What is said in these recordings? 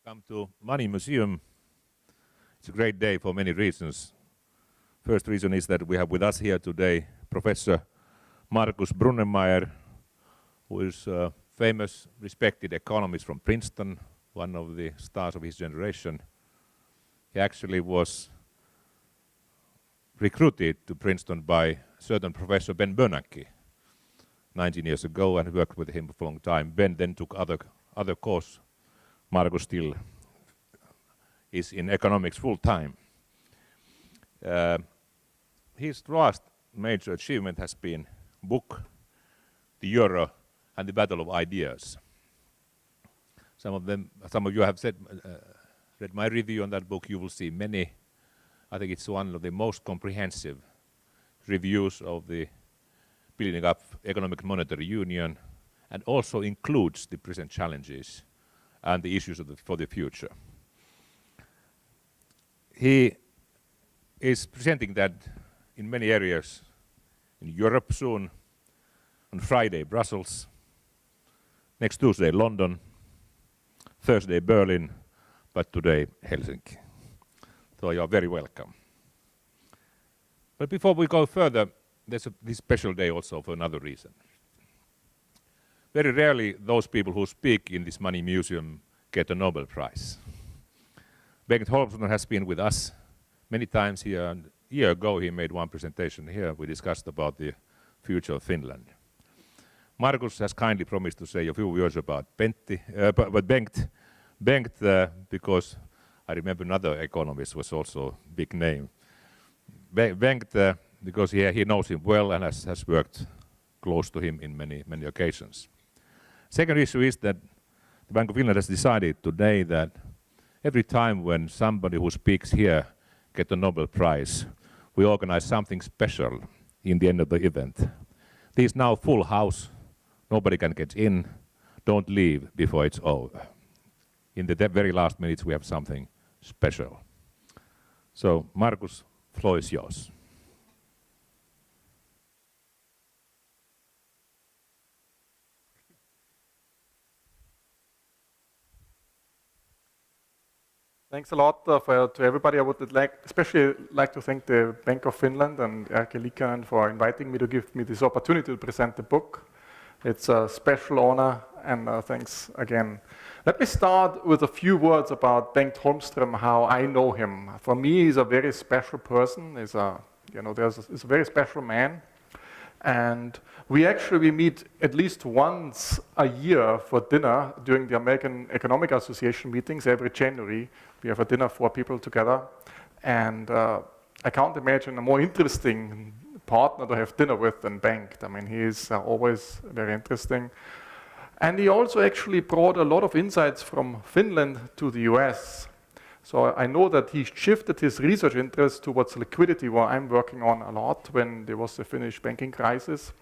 Come to Money Museum. It's a great day for many reasons. First reason is that we have with us here today Professor Markus Brunnermeier, who is a famous, respected economist from Princeton, one of the stars of his generation. He actually was recruited to Princeton by certain Professor Ben Bernanke 19 years ago and worked with him for a long time. Ben then took other course. Markus still is in economics full time. His last major achievement has been book, The Euro and the Battle of Ideas. Some of you have read my review on that book. You will see many. I think it's one of the most comprehensive reviews of the building up economic and monetary union, and also includes the present challenges and the issues for the future. He is presenting that in many areas in Europe soon, on Friday Brussels, next Tuesday London, Thursday Berlin, but today Helsinki. So you are very welcome. But before we go further, there's this special day also for another reason. Very rarely those people who speak in this Money Museum get a Nobel Prize. Bengt Holmström has been with us many times here, and a year ago he made one presentation here. We discussed about the future of Finland. Markus has kindly promised to say a few words about Bengt, because I remember another economist was also a big name. Bengt, because he knows him well and has worked close to him in many occasions. Second issue is that the Bank of Finland has decided today that every time when somebody who speaks here gets a Nobel Prize, we organize something special in the end of the event. This is now full house. Nobody can get in. Don't leave before it's over. In the very last minutes, we have something special. So, Markus, floor is yours. Thanks a lot to everybody. I would especially like to thank the Bank of Finland and Erkki Liikasen for inviting me to give me this opportunity to present the book. It's a special honor, and thanks again. Let me start with a few words about Bengt Holmström, how I know him. For me, he's a very special person. He's a very special man. And we meet at least once a year for dinner during the American Economic Association meetings every January. We have a dinner for people together. And I can't imagine a more interesting partner to have dinner with than Bengt. I mean, he is always very interesting. And he also actually brought a lot of insights from Finland to the US. So I know that he shifted his research interest towards liquidity, where I'm working on a lot when there was the Finnish banking crisis.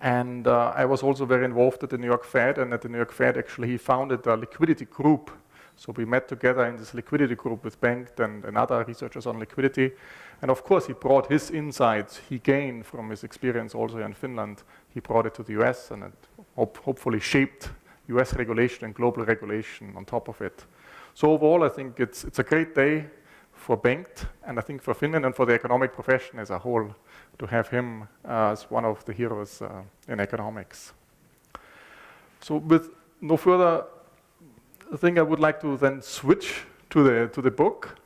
And I was also very involved at the New York Fed, and at the New York Fed actually he founded a liquidity group. So we met together in this liquidity group with Bengt and other researchers on liquidity. And of course he brought his insights he gained from his experience also in Finland. He brought it to the US, and it hopefully shaped US regulation and global regulation on top of it. So overall, I think it's a great day for Bengt, and I think for Finland and for the economic profession as a whole, to have him as one of the heroes in economics. So with no further thing, I would like to then switch to the book.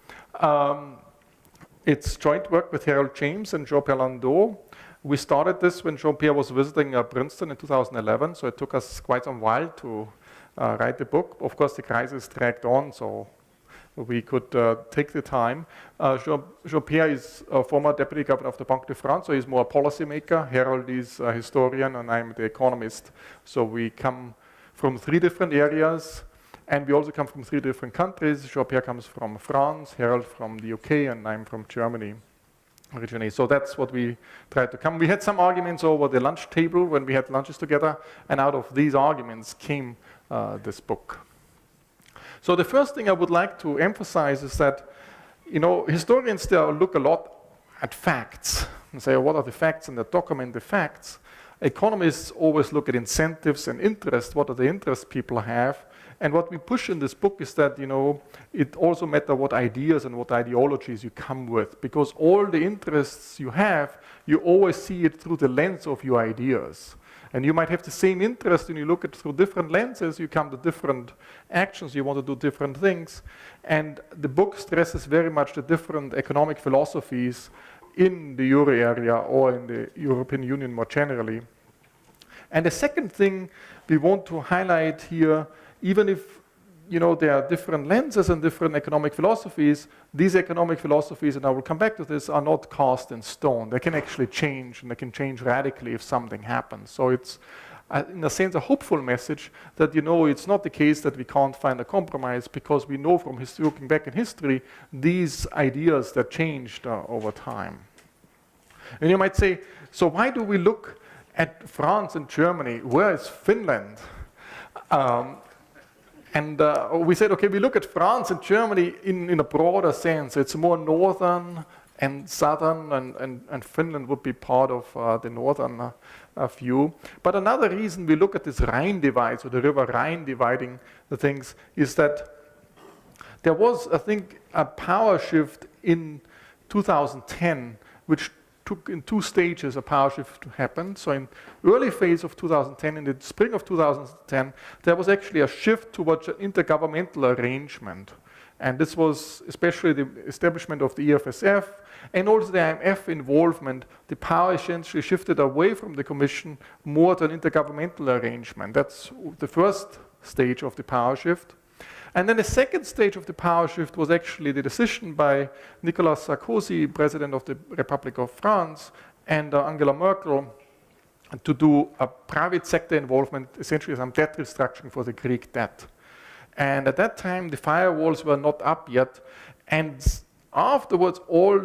It's joint work with Harold James and Jean-Pierre Landau. We started this when Jean-Pierre was visiting Princeton in 2011, so it took us quite some while to write the book. Of course, the crisis dragged on, so we could take the time. Jean-Pierre is a former deputy governor of the Banque de France, so he's more a policymaker. Harold is a historian, and I'm the economist. So we come from 3 different areas, and we also come from 3 different countries. Jean-Pierre comes from France, Harold from the UK, and I'm from Germany originally. So that's what we tried to come. We had some arguments over the lunch table when we had lunches together, and out of these arguments came this book. So the first thing I would like to emphasize is that, historians still look a lot at facts and say, what are the facts, and they document the facts. economists always look at incentives and interest. What are the interests people have? And what we push in this book is that, it also matters what ideas and what ideologies you come with, because all the interests you have, you always see it through the lens of your ideas. And you might have the same interest, and you look at it through different lenses, you come to different actions, you want to do different things. And the book stresses very much the different economic philosophies in the Euro area or in the European Union more generally. And the second thing we want to highlight here, even if there are different lenses and different economic philosophies, these economic philosophies, and I will come back to this, are not cast in stone. They can actually change, and they can change radically if something happens. So it's, in a sense, a hopeful message that, it's not the case that we can't find a compromise, because we know from looking back in history, these ideas that changed over time. And you might say, so why do we look at France and Germany? Where is Finland? And we said, okay, we look at France and Germany in a broader sense. It's more northern and southern, and Finland would be part of the northern view. But another reason we look at this Rhine divide, so the river Rhine dividing the things, is that there was, I think, a power shift in 2010, which took in two stages a power shift to happen. So in early phase of 2010, in the spring of 2010, there was actually a shift towards an intergovernmental arrangement. And this was especially the establishment of the EFSF and also the IMF involvement. The power essentially shifted away from the Commission more to an intergovernmental arrangement. That's the first stage of the power shift. And then the second stage of the power shift was actually the decision by Nicolas Sarkozy, President of the Republic of France, and Angela Merkel to do a private sector involvement, essentially some debt restructuring for the Greek debt. And at that time, the firewalls were not up yet. And afterwards, all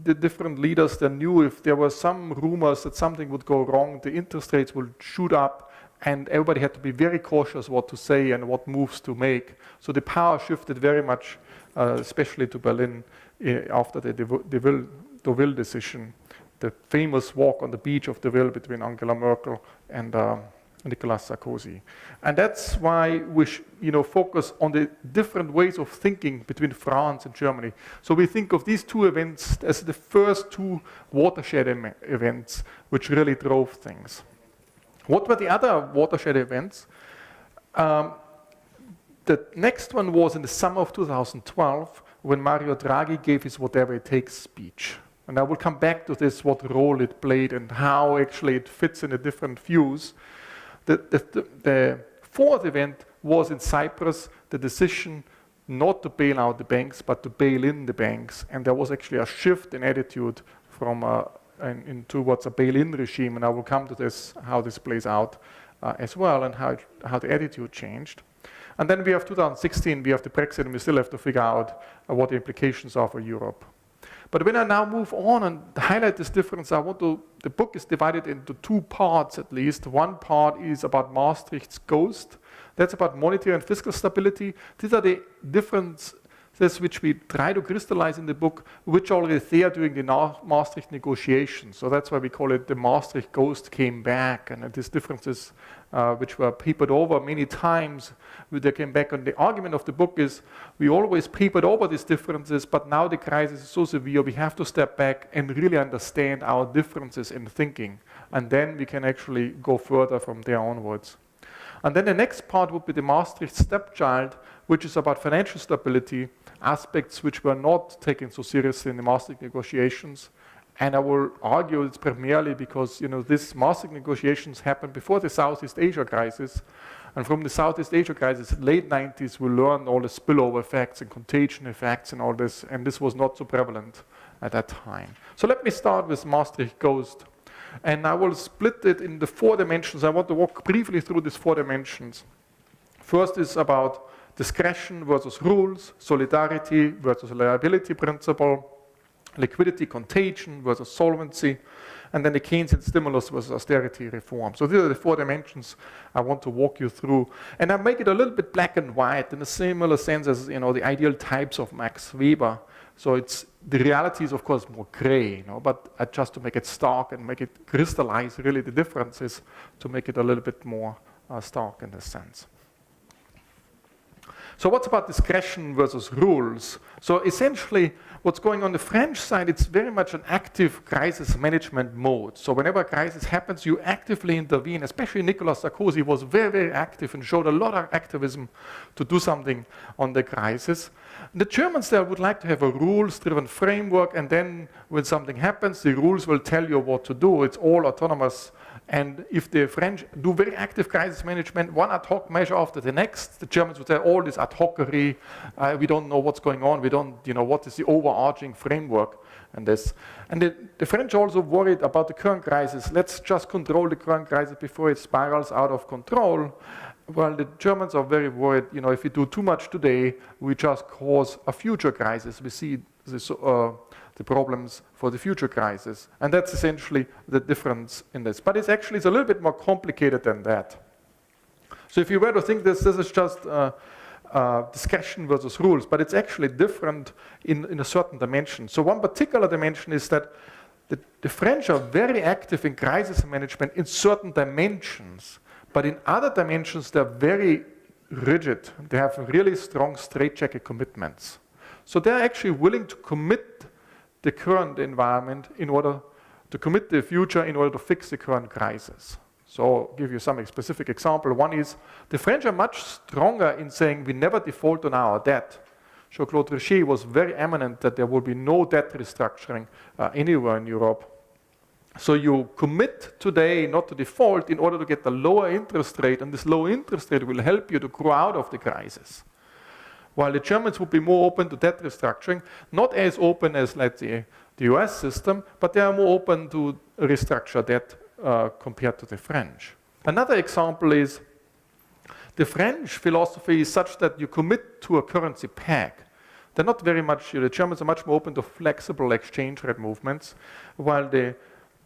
the different leaders, they knew if there were some rumors that something would go wrong, the interest rates would shoot up, and everybody had to be very cautious what to say and what moves to make. So the power shifted very much, especially to Berlin, after the Deauville decision, the famous walk on the beach of Deauville between Angela Merkel and Nicolas Sarkozy. And that's why we focus on the different ways of thinking between France and Germany. So we think of these two events as the first two watershed events which really drove things. What were the other watershed events? The next one was in the summer of 2012 when Mario Draghi gave his whatever it takes speech. And I will come back to this, what role it played and how actually it fits in the different views. The fourth event was in Cyprus, the decision not to bail out the banks, but to bail in the banks. And there was actually a shift in attitude from towards a bail-in regime, and I will come to this, how this plays out as well, and how the attitude changed. And then we have 2016, we have the Brexit, and we still have to figure out what the implications are for Europe. But when I now move on and highlight this difference, the book is divided into two parts at least. One part is about Maastricht's ghost. That's about monetary and fiscal stability. These are the differences which we try to crystallize in the book, which are already there during the Maastricht negotiations. So that's why we call it the Maastricht ghost came back, and these differences which were papered over many times, they came back. And the argument of the book is we always papered over these differences, but now the crisis is so severe, we have to step back and really understand our differences in thinking. And then we can actually go further from there onwards. And then the next part would be the Maastricht stepchild, which is about financial stability, aspects which were not taken so seriously in the Maastricht negotiations. And I will argue it's primarily because these Maastricht negotiations happened before the Southeast Asia crisis. And from the Southeast Asia crisis, late 90s, we learned all the spillover effects and contagion effects and all this, and this was not so prevalent at that time. So let me start with Maastricht ghost. And I will split it in the 4 dimensions. I want to walk briefly through these 4 dimensions. First is about discretion versus rules, solidarity versus liability principle, liquidity contagion versus solvency, and then the Keynesian stimulus versus austerity reform. So these are the 4 dimensions I want to walk you through. And I make it a little bit black and white in a similar sense as the ideal types of Max Weber. So the reality is, of course, more gray, but just to make it stark and make it crystallize really the differences, to make it a little bit more stark in this sense. So what's about discretion versus rules? So essentially, what's going on the French side, it's very much an active crisis management mode. So whenever a crisis happens, you actively intervene. Especially Nicolas Sarkozy was very, very active and showed a lot of activism to do something on the crisis. The Germans there would like to have a rules-driven framework, and then when something happens, the rules will tell you what to do. It's all autonomous. And if the French do very active crisis management, one ad hoc measure after the next, the Germans would say all this ad hocery, we don't know what's going on, we don't, what is the overarching framework and this. And the French also worried about the current crisis. Let's just control the current crisis before it spirals out of control. While the Germans are very worried, if we do too much today, we just cause a future crisis. We see this, the problems for the future crisis. And that's essentially the difference in this. But it's a little bit more complicated than that. So if you were to think this is just discretion versus rules, but it's actually different in a certain dimension. So one particular dimension is that the French are very active in crisis management in certain dimensions, but in other dimensions they're very rigid. They have really strong straitjacket commitments. So they're actually willing to commit the current environment in order to commit the future in order to fix the current crisis. So I'll give you some specific example. One is the French are much stronger in saying we never default on our debt. Jean-Claude Trichet was very eminent that there will be no debt restructuring anywhere in Europe. So you commit today not to default in order to get a lower interest rate, and this low interest rate will help you to grow out of the crisis. While the Germans would be more open to debt restructuring, not as open as, let's say, the US system, but they are more open to restructure debt compared to the French. Another example is the French philosophy is such that you commit to a currency peg. They're not very much, the Germans are much more open to flexible exchange rate movements, while the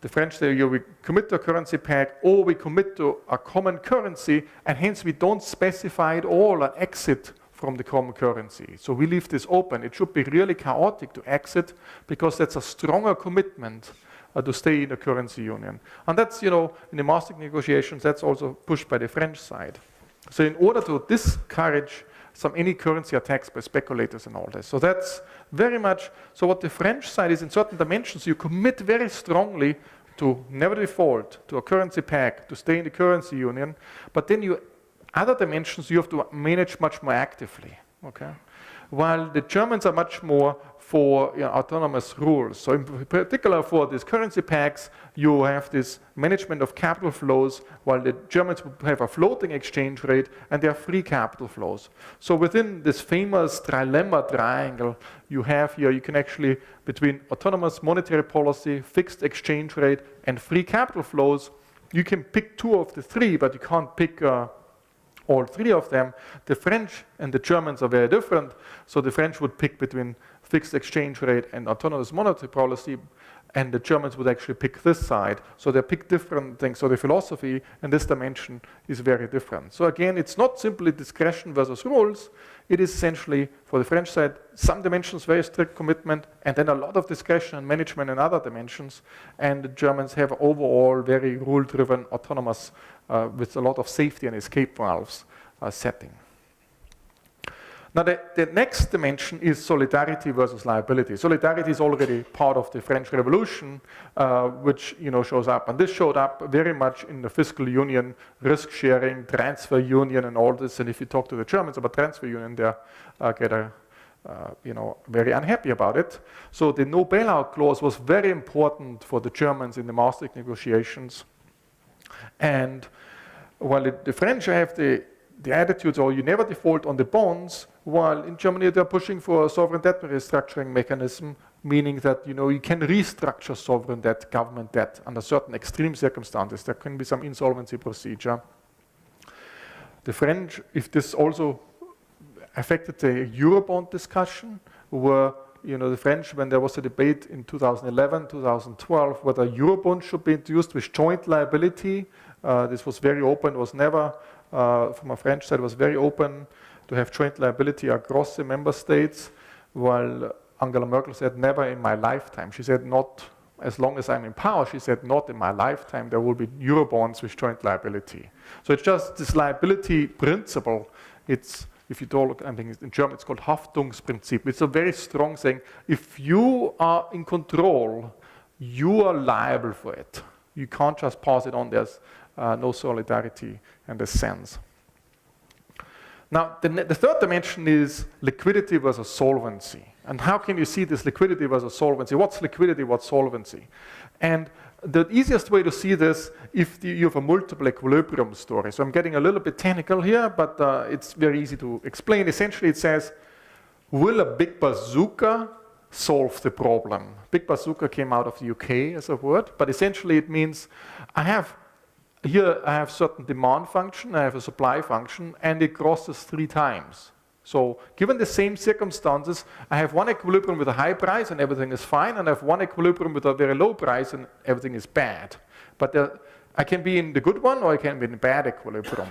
French say, we commit to a currency peg, or we commit to a common currency, and hence we don't specify at all an exit from the common currency. So we leave this open. It should be really chaotic to exit because that's a stronger commitment to stay in the currency union. And that's, in the Maastricht negotiations, that's also pushed by the French side. So in order to discourage any currency attacks by speculators and all this. So that's very much, so what the French side is in certain dimensions, you commit very strongly to never default, to a currency peg, to stay in the currency union, but then other dimensions you have to manage much more actively, okay? While the Germans are much more for autonomous rules. So in particular for these currency pegs, you have this management of capital flows, while the Germans would have a floating exchange rate and they have free capital flows. So within this famous trilemma triangle you have here, you can actually, between autonomous monetary policy, fixed exchange rate, and free capital flows, you can pick two of the three, but you can't pick all three of them. The French and the Germans are very different. So the French would pick between fixed exchange rate and autonomous monetary policy, and the Germans would actually pick this side. So they pick different things. So the philosophy in this dimension is very different. So again, it's not simply discretion versus rules. It is essentially, for the French side, some dimensions very strict commitment, and then a lot of discretion and management in other dimensions. And the Germans have overall very rule-driven, autonomous, with a lot of safety and escape valves setting. Now the next dimension is solidarity versus liability. Solidarity is already part of the French Revolution, which shows up, and this showed up very much in the fiscal union, risk sharing, transfer union, and all this. And if you talk to the Germans about transfer union, they get very unhappy about it. So the no bailout clause was very important for the Germans in the Maastricht negotiations. And while the French have the attitude, or you never default on the bonds, while in Germany they're pushing for a sovereign debt restructuring mechanism, meaning that you can restructure sovereign debt, government debt, under certain extreme circumstances. There can be some insolvency procedure. The French, if this also affected the Eurobond discussion, where the French, when there was a debate in 2011, 2012, whether Eurobond should be introduced with joint liability, this was very open, was never, from a French side, was very open to have joint liability across the member states, while Angela Merkel said, never in my lifetime. She said, not as long as I'm in power. She said, not in my lifetime. There will be Eurobonds with joint liability. So it's just this liability principle. It's, if you talk, I think in German it's called Haftungsprinzip. It's a very strong saying. If you are in control, you are liable for it. You can't just pass it on. There's no solidarity in this sense. Now, the third dimension is liquidity versus solvency. And how can you see this liquidity versus solvency? What's liquidity, what's solvency? And the easiest way to see this, if you have a multiple equilibrium story. So I'm getting a little bit technical here, but it's very easy to explain. Essentially, it says, will a big bazooka solve the problem? Big bazooka came out of the UK as a word, but essentially it means I have certain demand function, I have a supply function, and it crosses 3 times. So given the same circumstances, I have one equilibrium with a high price and everything is fine, and I have one equilibrium with a very low price and everything is bad. But I can be in the good one or I can be in the bad equilibrium.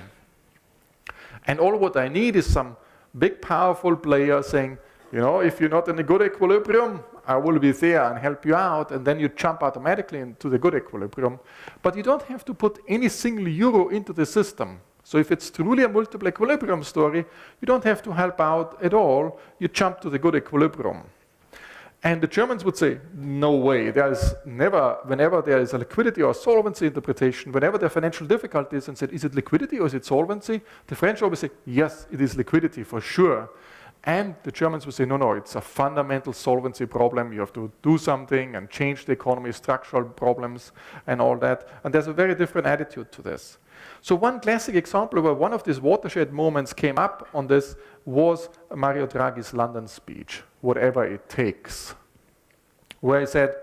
And all what I need is some big powerful player saying, you know, if you're not in a good equilibrium, I will be there and help you out, and then you jump automatically into the good equilibrium. But you don't have to put any single euro into the system. So if it's truly a multiple equilibrium story, you don't have to help out at all. You jump to the good equilibrium. And the Germans would say, no way. There is never, whenever there is a liquidity or solvency interpretation, whenever there are financial difficulties and said, is it liquidity or is it solvency? The French always say, yes, it is liquidity for sure. And the Germans would say, no, it's a fundamental solvency problem. You have to do something and change the economy, structural problems and all that. And there's a very different attitude to this. So one classic example where one of these watershed moments came up on this was Mario Draghi's London speech, whatever it takes, where he said,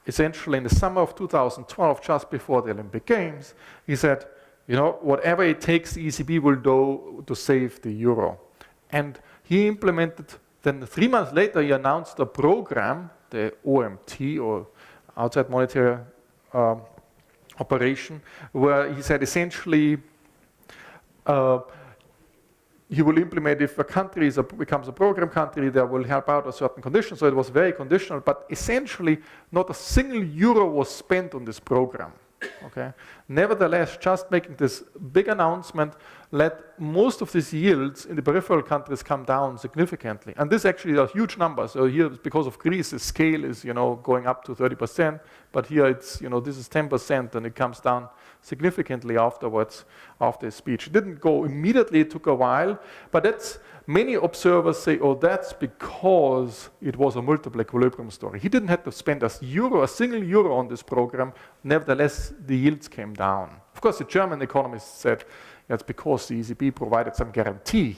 essentially in the summer of 2012, just before the Olympic Games, he said, you know, whatever it takes, the ECB will do to save the euro. And he implemented, then 3 months later, he announced a program, the OMT, or outside monetary operation, where he said essentially he will implement, if a country becomes a program country, they will help out a certain condition. So it was very conditional, but essentially not a single euro was spent on this program. Okay. Nevertheless, just making this big announcement let most of these yields in the peripheral countries come down significantly. And this actually is a huge number. So here, because of Greece, the scale is, you know, going up to 30%. But here it's, you know, this is 10%, and it comes down significantly afterwards, after his speech. It didn't go immediately, it took a while. But that's, many observers say, oh, that's because it was a multiple equilibrium story. He didn't have to spend a single euro on this program. Nevertheless, the yields came down. Of course, the German economists said, that's because the ECB provided some guarantee,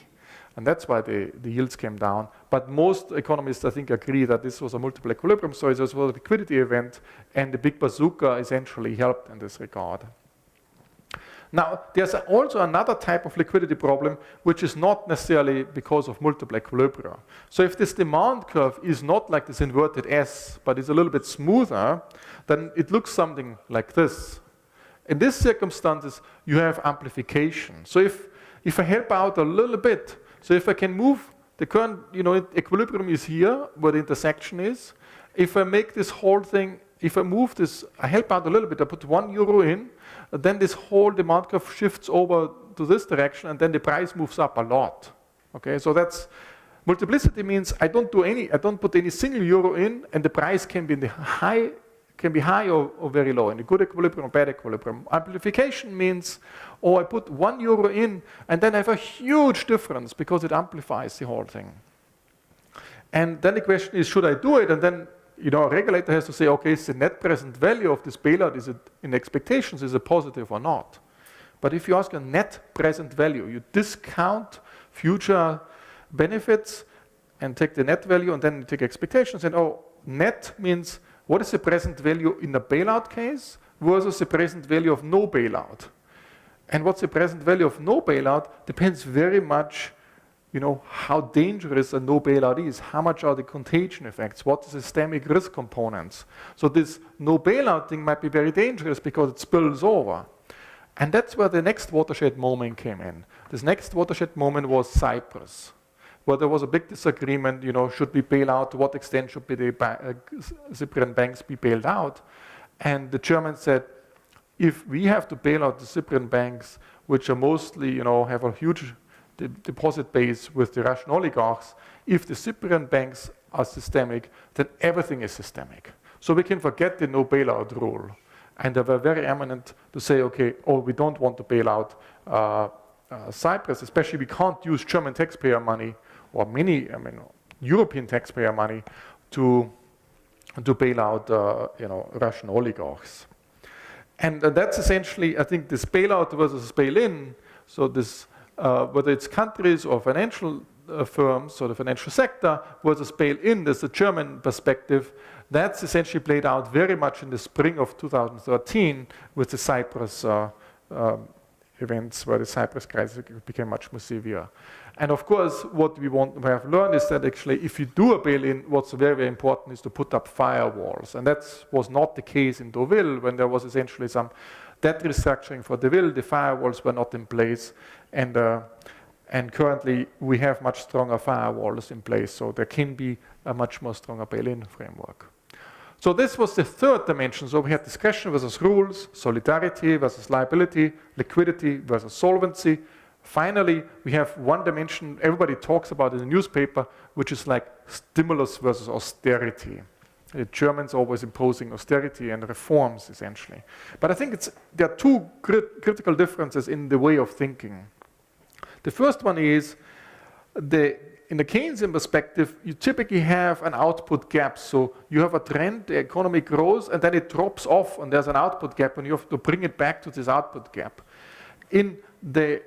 and that's why the yields came down. But most economists, I think, agree that this was a multiple equilibrium story, so it was a liquidity event, and the big bazooka essentially helped in this regard. Now, there's also another type of liquidity problem, which is not necessarily because of multiple equilibria. So if this demand curve is not like this inverted S, but is a little bit smoother, then it looks something like this. In these circumstances, you have amplification. So if I help out a little bit, so if I can move the current, you know, equilibrium is here, where the intersection is. If I make this whole thing, if I move this, I help out a little bit, I put 1 euro in, then this whole demand curve shifts over to this direction, and then the price moves up a lot. Okay, so that's, multiplicity means I don't put any single euro in, and the price can be in the high, or very low, in a good equilibrium or bad equilibrium. Amplification means, I put 1 euro in, and then I have a huge difference because it amplifies the whole thing. And then the question is, should I do it? And then, you know, a regulator has to say, okay, is the net present value of this bailout, is it in expectations, is it positive or not? But if you ask a net present value, you discount future benefits and take the net value, and then you take expectations, and net means what is the present value in the bailout case versus the present value of no bailout? And what's the present value of no bailout depends very much, you know, how dangerous a no bailout is, how much are the contagion effects, what is the systemic risk components. So this no bailout thing might be very dangerous because it spills over. And that's where the next watershed moment came in. This next watershed moment was Cyprus. where there was a big disagreement, should we bail out, to what extent should be the Cypriot banks be bailed out? And the Germans said, if we have to bail out the Cypriot banks, which are mostly, have a huge deposit base with the Russian oligarchs, if the Cypriot banks are systemic, then everything is systemic. So we can forget the no bailout rule. And they were very eminent to say, okay, we don't want to bail out Cyprus, especially we can't use German taxpayer money or European taxpayer money to bail out, Russian oligarchs. And that's essentially, I think, this bailout versus bail-in. So this, whether it's countries or financial firms or the financial sector versus bail-in, there's a German perspective. That's essentially played out very much in the spring of 2013 with the Cyprus events, where the Cyprus crisis became much more severe. And of course, what we have learned is that actually, if you do a bail-in, what's very, very important is to put up firewalls. And that was not the case in Deauville, when there was essentially some debt restructuring for Deauville. The firewalls were not in place. And currently, we have much stronger firewalls in place. So there can be a much more stronger bail-in framework. So this was the third dimension. So we had discretion versus rules, solidarity versus liability, liquidity versus solvency. Finally, we have one dimension everybody talks about in the newspaper, which is like stimulus versus austerity. The Germans always imposing austerity and reforms, essentially. But I think there are two critical differences in the way of thinking. The first one is, in the Keynesian perspective, you typically have an output gap. So you have a trend, the economy grows, and then it drops off, and there's an output gap, and you have to bring it back to this output gap. In the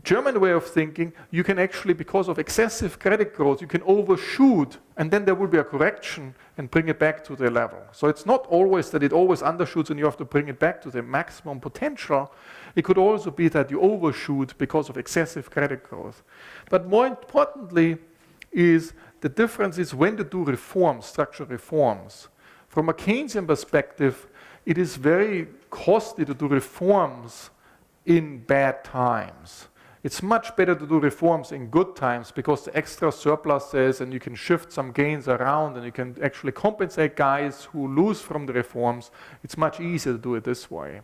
German way of thinking, you can actually, because of excessive credit growth, you can overshoot, and then there will be a correction and bring it back to the level. So it's not always that it always undershoots and you have to bring it back to the maximum potential. It could also be that you overshoot because of excessive credit growth. But more importantly is the difference is when to do reforms, structural reforms. From a Keynesian perspective, it is very costly to do reforms in bad times. It's much better to do reforms in good times because the extra surpluses and you can shift some gains around and you can actually compensate guys who lose from the reforms. It's much easier to do it this way.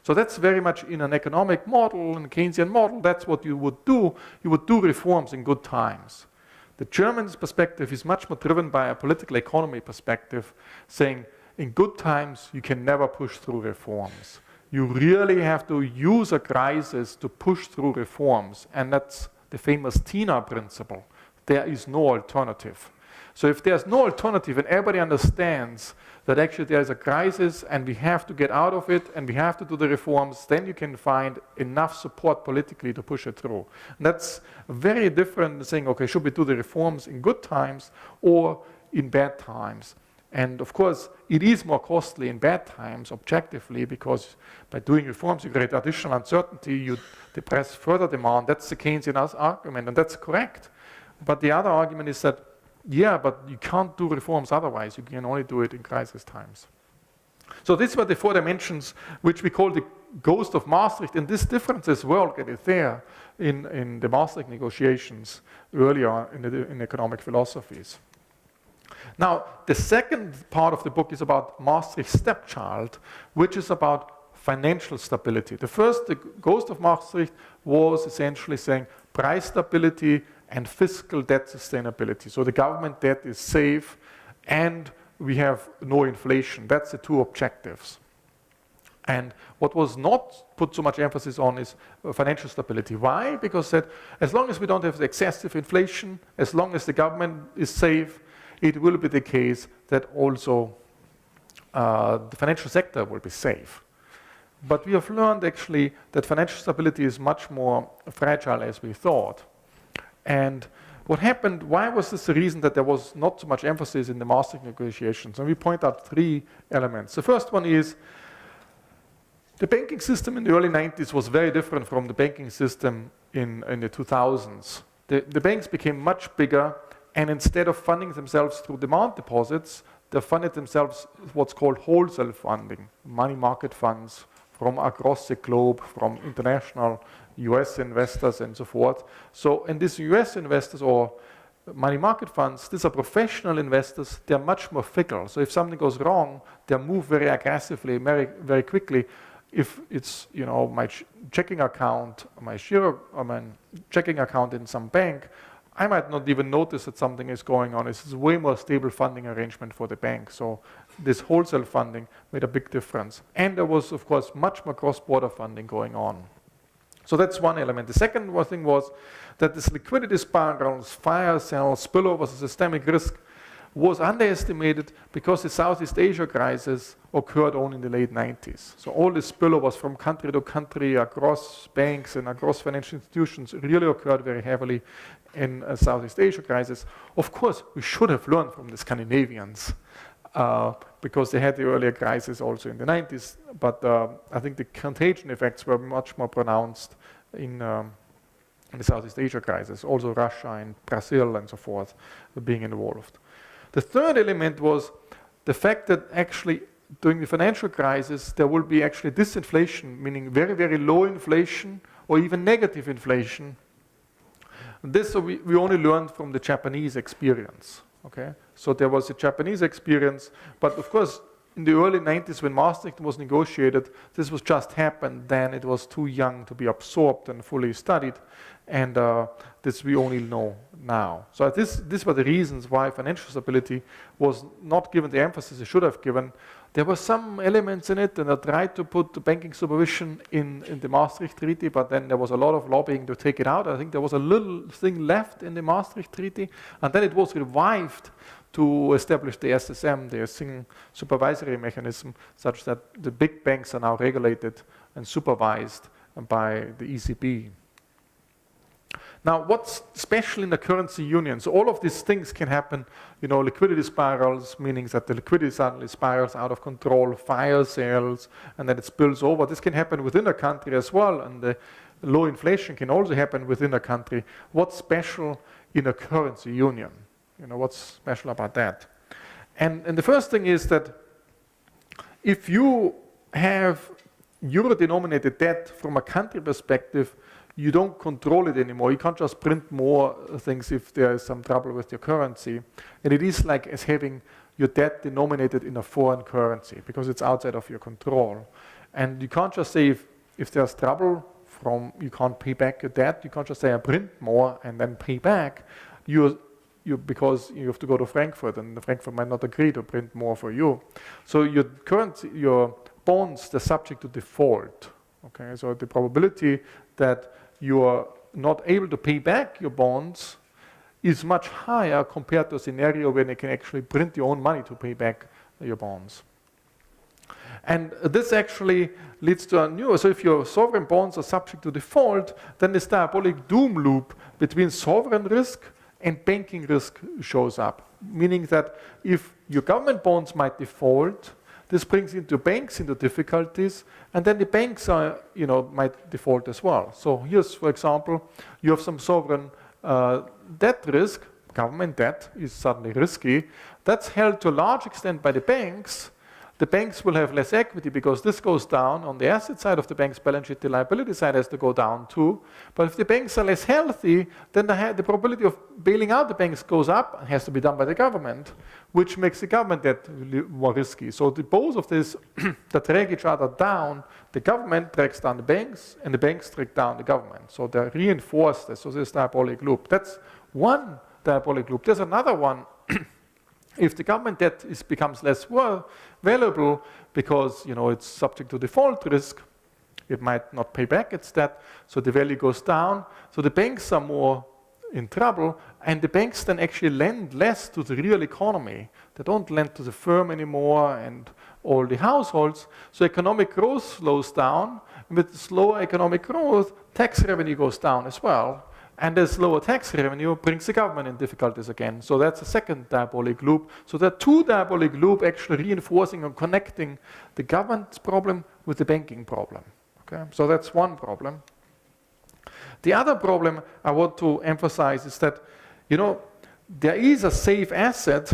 So that's very much in an economic model, in a Keynesian model, that's what you would do. You would do reforms in good times. The German's perspective is much more driven by a political economy perspective, saying in good times you can never push through reforms. You really have to use a crisis to push through reforms, and that's the famous TINA principle. There is no alternative. So if there's no alternative and everybody understands that actually there's a crisis and we have to get out of it and we have to do the reforms, then you can find enough support politically to push it through. And that's very different than saying, okay, should we do the reforms in good times or in bad times? And of course, it is more costly in bad times, objectively, because by doing reforms, you create additional uncertainty, you depress further demand. That's the Keynesian argument, and that's correct. But the other argument is that, yeah, but you can't do reforms otherwise. You can only do it in crisis times. So these were the four dimensions, which we call the ghost of Maastricht, and these differences were already there in the Maastricht negotiations earlier in economic philosophies. Now, the second part of the book is about Maastricht's stepchild, which is about financial stability. The first, the ghost of Maastricht, was essentially saying price stability and fiscal debt sustainability. So the government debt is safe and we have no inflation. That's the two objectives. And what was not put so much emphasis on is financial stability. Why? Because that as long as we don't have the excessive inflation, as long as the government is safe, it will be the case that also the financial sector will be safe. But we have learned actually that financial stability is much more fragile as we thought. And what happened, why was this the reason that there was not so much emphasis in the Maastricht negotiations? And we point out three elements. The first one is the banking system in the early 90s was very different from the banking system in the 2000s. The banks became much bigger, and instead of funding themselves through demand deposits, they funded themselves what's called wholesale funding, money market funds from across the globe, from international US investors and so forth. So, and these US investors or money market funds, these are professional investors, they're much more fickle. So if something goes wrong, they move very aggressively, very, very quickly. If it's, my checking account, my checking account in some bank, I might not even notice that something is going on. It's a way more stable funding arrangement for the bank. So this wholesale funding made a big difference. And there was, of course, much more cross-border funding going on. So that's one element. The second thing was that this liquidity spirals, fire sales, spillovers, systemic risk was underestimated because the Southeast Asia crisis occurred only in the late 90s. So all the spillovers from country to country across banks and across financial institutions really occurred very heavily in Southeast Asia crisis. Of course, we should have learned from the Scandinavians because they had the earlier crisis also in the 90s, but I think the contagion effects were much more pronounced in the Southeast Asia crisis, also Russia and Brazil and so forth being involved. The third element was the fact that actually during the financial crisis there will be actually disinflation, meaning very, very low inflation or even negative inflation. This we only learned from the Japanese experience. Okay, so there was a Japanese experience, but of course in the early 90s when Maastricht was negotiated, this was just happened. Then it was too young to be absorbed and fully studied, and this we only know now. So these were the reasons why financial stability was not given the emphasis it should have given. There were some elements in it, and I tried to put the banking supervision in the Maastricht Treaty, but then there was a lot of lobbying to take it out. I think there was a little thing left in the Maastricht Treaty, and then it was revived to establish the SSM, the single supervisory mechanism, such that the big banks are now regulated and supervised by the ECB. Now, what's special in the currency union? So all of these things can happen, liquidity spirals, meaning that the liquidity suddenly spirals out of control, fire sales, and then it spills over. This can happen within a country as well, and the low inflation can also happen within a country. What's special in a currency union? What's special about that? And the first thing is that if you have euro-denominated debt from a country perspective, you don't control it anymore. You can't just print more things if there is some trouble with your currency. And it is like as having your debt denominated in a foreign currency because it's outside of your control. And you can't just say if there's trouble you can't pay back your debt, you can't just say I print more and then pay back. Because you have to go to Frankfurt, and Frankfurt might not agree to print more for you. So your bonds, they're subject to default. Okay, so the probability that you are not able to pay back your bonds is much higher compared to a scenario where they can actually print your own money to pay back your bonds. And this actually leads to a new, so if your sovereign bonds are subject to default, then this diabolic doom loop between sovereign risk and banking risk shows up, meaning that if your government bonds might default, this brings banks into difficulties, and then the banks might default as well. So here's, for example, you have some sovereign debt risk. Government debt is suddenly risky. That's held to a large extent by the banks. The banks will have less equity because this goes down on the asset side of the bank's balance sheet. The liability side has to go down too. But if the banks are less healthy, then the probability of bailing out the banks goes up and has to be done by the government, which makes the government debt more risky. So both of these that drag each other down. The government drags down the banks, and the banks drag down the government. So they reinforce this. So this diabolic loop. That's one diabolic loop. There's another one. If the government debt becomes less valuable because it's subject to default risk, it might not pay back its debt, so the value goes down. So the banks are more in trouble, and the banks then actually lend less to the real economy. They don't lend to the firm anymore and all the households. So economic growth slows down. With slower economic growth, tax revenue goes down as well. And this lower tax revenue brings the government in difficulties again. So that's a second diabolic loop. So there are two diabolic loops actually reinforcing and connecting the government's problem with the banking problem. Okay? So that's one problem. The other problem I want to emphasize is that, there is a safe asset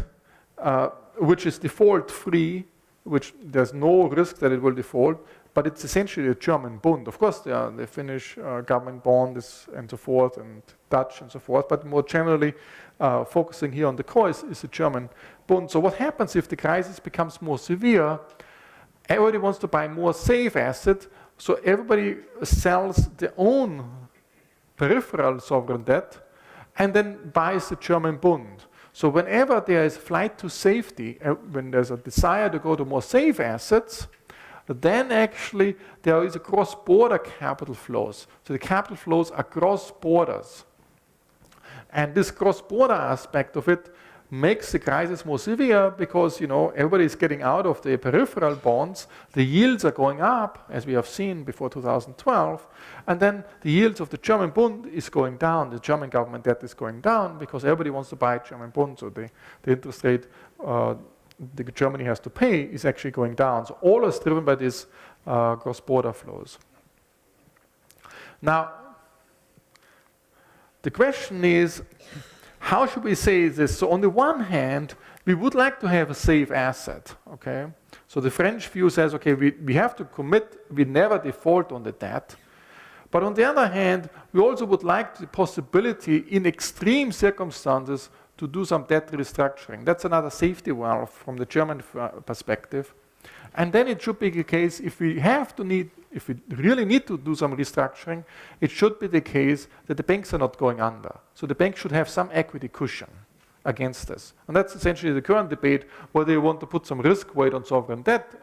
which is default-free, which there's no risk that it will default, but it's essentially a German bond. Of course, there are the Finnish government bonds and so forth, and Dutch and so forth, but more generally, focusing here on the core is a German bond. So what happens if the crisis becomes more severe? Everybody wants to buy more safe asset, so everybody sells their own peripheral sovereign debt and then buys the German bond. So whenever there is flight to safety, when there's a desire to go to more safe assets, then actually there is a cross-border capital flows. So the capital flows are cross borders. And this cross-border aspect of it makes the crisis more severe because, you know, everybody is getting out of the peripheral bonds, the yields are going up, as we have seen before 2012, and then the yields of the German bond is going down, the German government debt is going down because everybody wants to buy German bonds, so the interest rate Germany has to pay is actually going down. So all is driven by these cross-border flows. Now, the question is, how should we say this? So on the one hand, we would like to have a safe asset, okay? So the French view says, okay, we have to commit, we never default on the debt. But on the other hand, we also would like the possibility in extreme circumstances to do some debt restructuring. That's another safety valve from the German perspective. And then it should be the case, if we really need to do some restructuring, it should be the case that the banks are not going under. So the bank should have some equity cushion against this. And that's essentially the current debate, whether you want to put some risk weight on sovereign debt,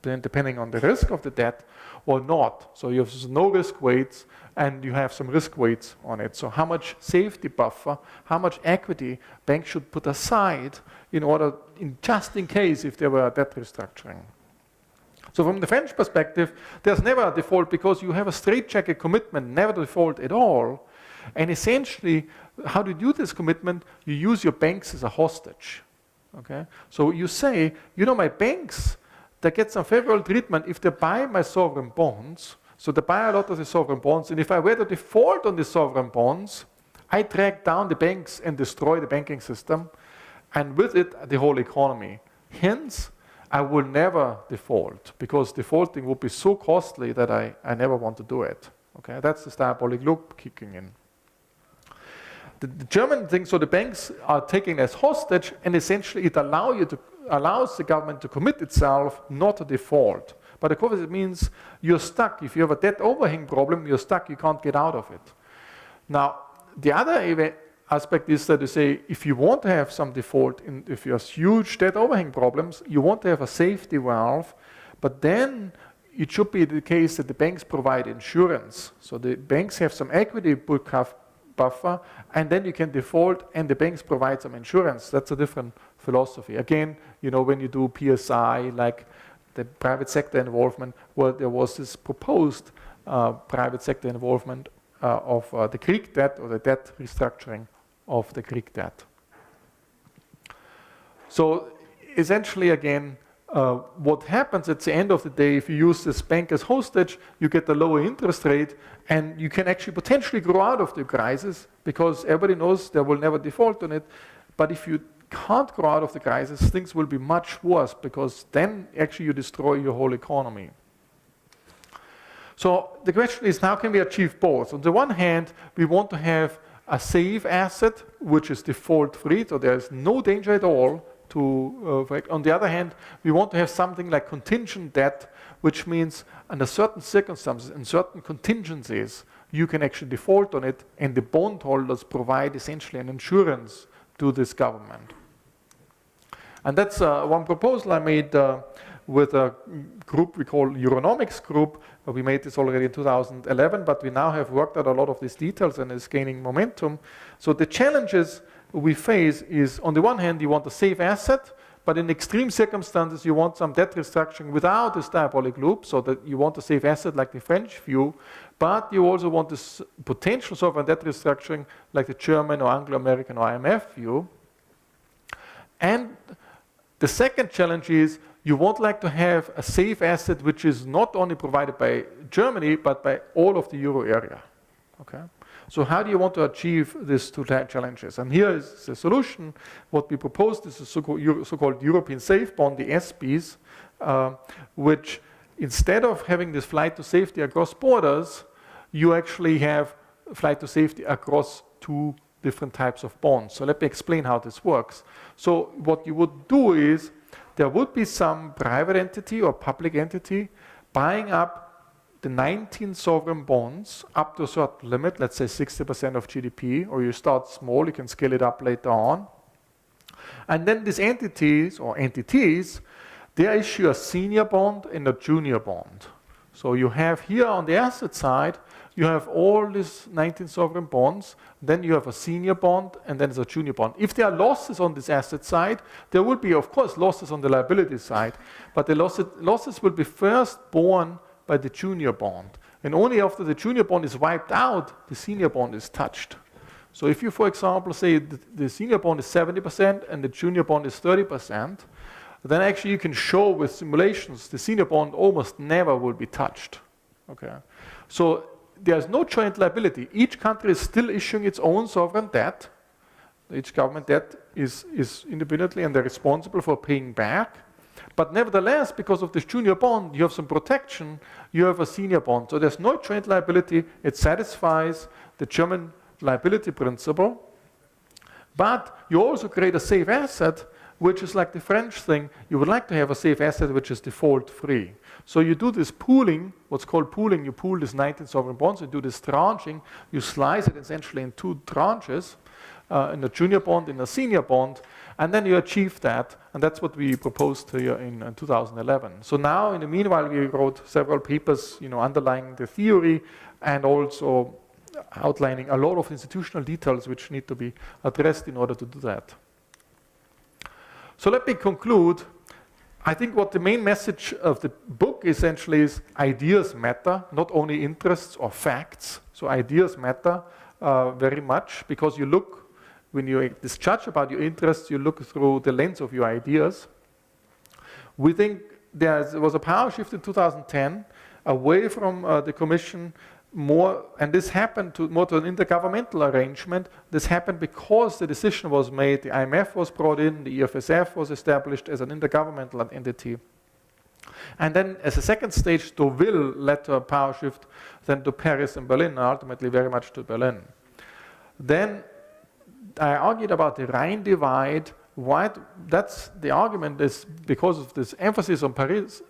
depending on the risk of the debt, or not. So you have no risk weights, and you have some risk weights on it. So how much safety buffer, how much equity banks should put aside in order, just in case if there were a debt restructuring. So from the French perspective, there's never a default because you have a straitjacket commitment, never to default at all. And essentially, how do you do this commitment? You use your banks as a hostage. Okay? So you say, you know, my banks, they get some favorable treatment if they buy my sovereign bonds. So they buy a lot of the sovereign bonds, and if I were to default on the sovereign bonds, I drag down the banks and destroy the banking system, and with it, the whole economy. Hence, I will never default, because defaulting would be so costly that I never want to do it. Okay, that's the diabolic loop kicking in. The German thing, so the banks are taken as hostage, and essentially it allows the government to commit itself not to default. But of course it means you're stuck. If you have a debt overhang problem, you're stuck, you can't get out of it. Now, the other aspect is that you say, if you want to have some default, if you have huge debt overhang problems, you want to have a safety valve, but then it should be the case that the banks provide insurance. So the banks have some equity buffer, and then you can default, and the banks provide some insurance. That's a different philosophy. Again, you know, when you do PSI, like the private sector involvement, well, there was this proposed private sector involvement of the Greek debt, or the debt restructuring of the Greek debt. So essentially, again, what happens at the end of the day, if you use this bank as hostage, you get a lower interest rate, and you can actually potentially grow out of the crisis, because everybody knows they will never default on it. But if you can't grow out of the crisis, things will be much worse, because then actually you destroy your whole economy. So the question is, how can we achieve both? On the one hand, we want to have a safe asset which is default free, so there is no danger at all to, on the other hand, we want to have something like contingent debt, which means under certain circumstances and certain contingencies, you can actually default on it, and the bondholders provide essentially an insurance to this government. And that's one proposal I made with a group we call Euronomics Group. We made this already in 2011, but we now have worked out a lot of these details and it's gaining momentum. So the challenges we face is, on the one hand, you want a safe asset, but in extreme circumstances, you want some debt restructuring without this diabolic loop, so that you want a safe asset like the French view, but you also want this potential sovereign debt restructuring like the German or Anglo-American or IMF view. And the second challenge is, you would like to have a safe asset which is not only provided by Germany, but by all of the euro area. Okay? So how do you want to achieve these two challenges? And here is the solution. What we proposed is a so-called European Safe Bond, the SBs, which instead of having this flight to safety across borders, you actually have flight to safety across two different types of bonds. So let me explain how this works. So what you would do is, there would be some private entity or public entity buying up the 19 sovereign bonds up to a certain limit, let's say 60% of GDP, or you start small, you can scale it up later on. And then these entities, they issue a senior bond and a junior bond. So you have here on the asset side, you have all these 19 sovereign bonds, then you have a senior bond, and then there's a junior bond. If there are losses on this asset side, there will be, of course, losses on the liability side, but the losses will be first borne by the junior bond. And only after the junior bond is wiped out, the senior bond is touched. So if you, for example, say the senior bond is 70% and the junior bond is 30%, then actually you can show with simulations the senior bond almost never will be touched. Okay. So there's no joint liability. Each country is still issuing its own sovereign debt. Each government debt is independently and they're responsible for paying back. But nevertheless, because of this junior bond, you have some protection, you have a senior bond. So there's no joint liability. It satisfies the German liability principle. But you also create a safe asset, which is like the French thing. You would like to have a safe asset which is default free. So you do this pooling, what's called pooling. You pool these 19 sovereign bonds, you do this tranching, you slice it essentially in two tranches, in a junior bond, in a senior bond, and then you achieve that, and that's what we proposed here in 2011. So now, in the meanwhile, we wrote several papers, underlying the theory and also outlining a lot of institutional details which need to be addressed in order to do that. So let me conclude. I think what the main message of the book essentially is ideas matter, not only interests or facts. So ideas matter very much because you look, when you discharge about your interests, you look through the lens of your ideas. We think there was a power shift in 2010 away from the Commission more, and this happened more to an intergovernmental arrangement. This happened because the decision was made, the IMF was brought in, the EFSF was established as an intergovernmental entity. And then as a second stage, Deauville led to a power shift, then to Paris and Berlin, and ultimately very much to Berlin. Then I argued about the Rhine divide. Why? That's the argument is because of this emphasis on Paris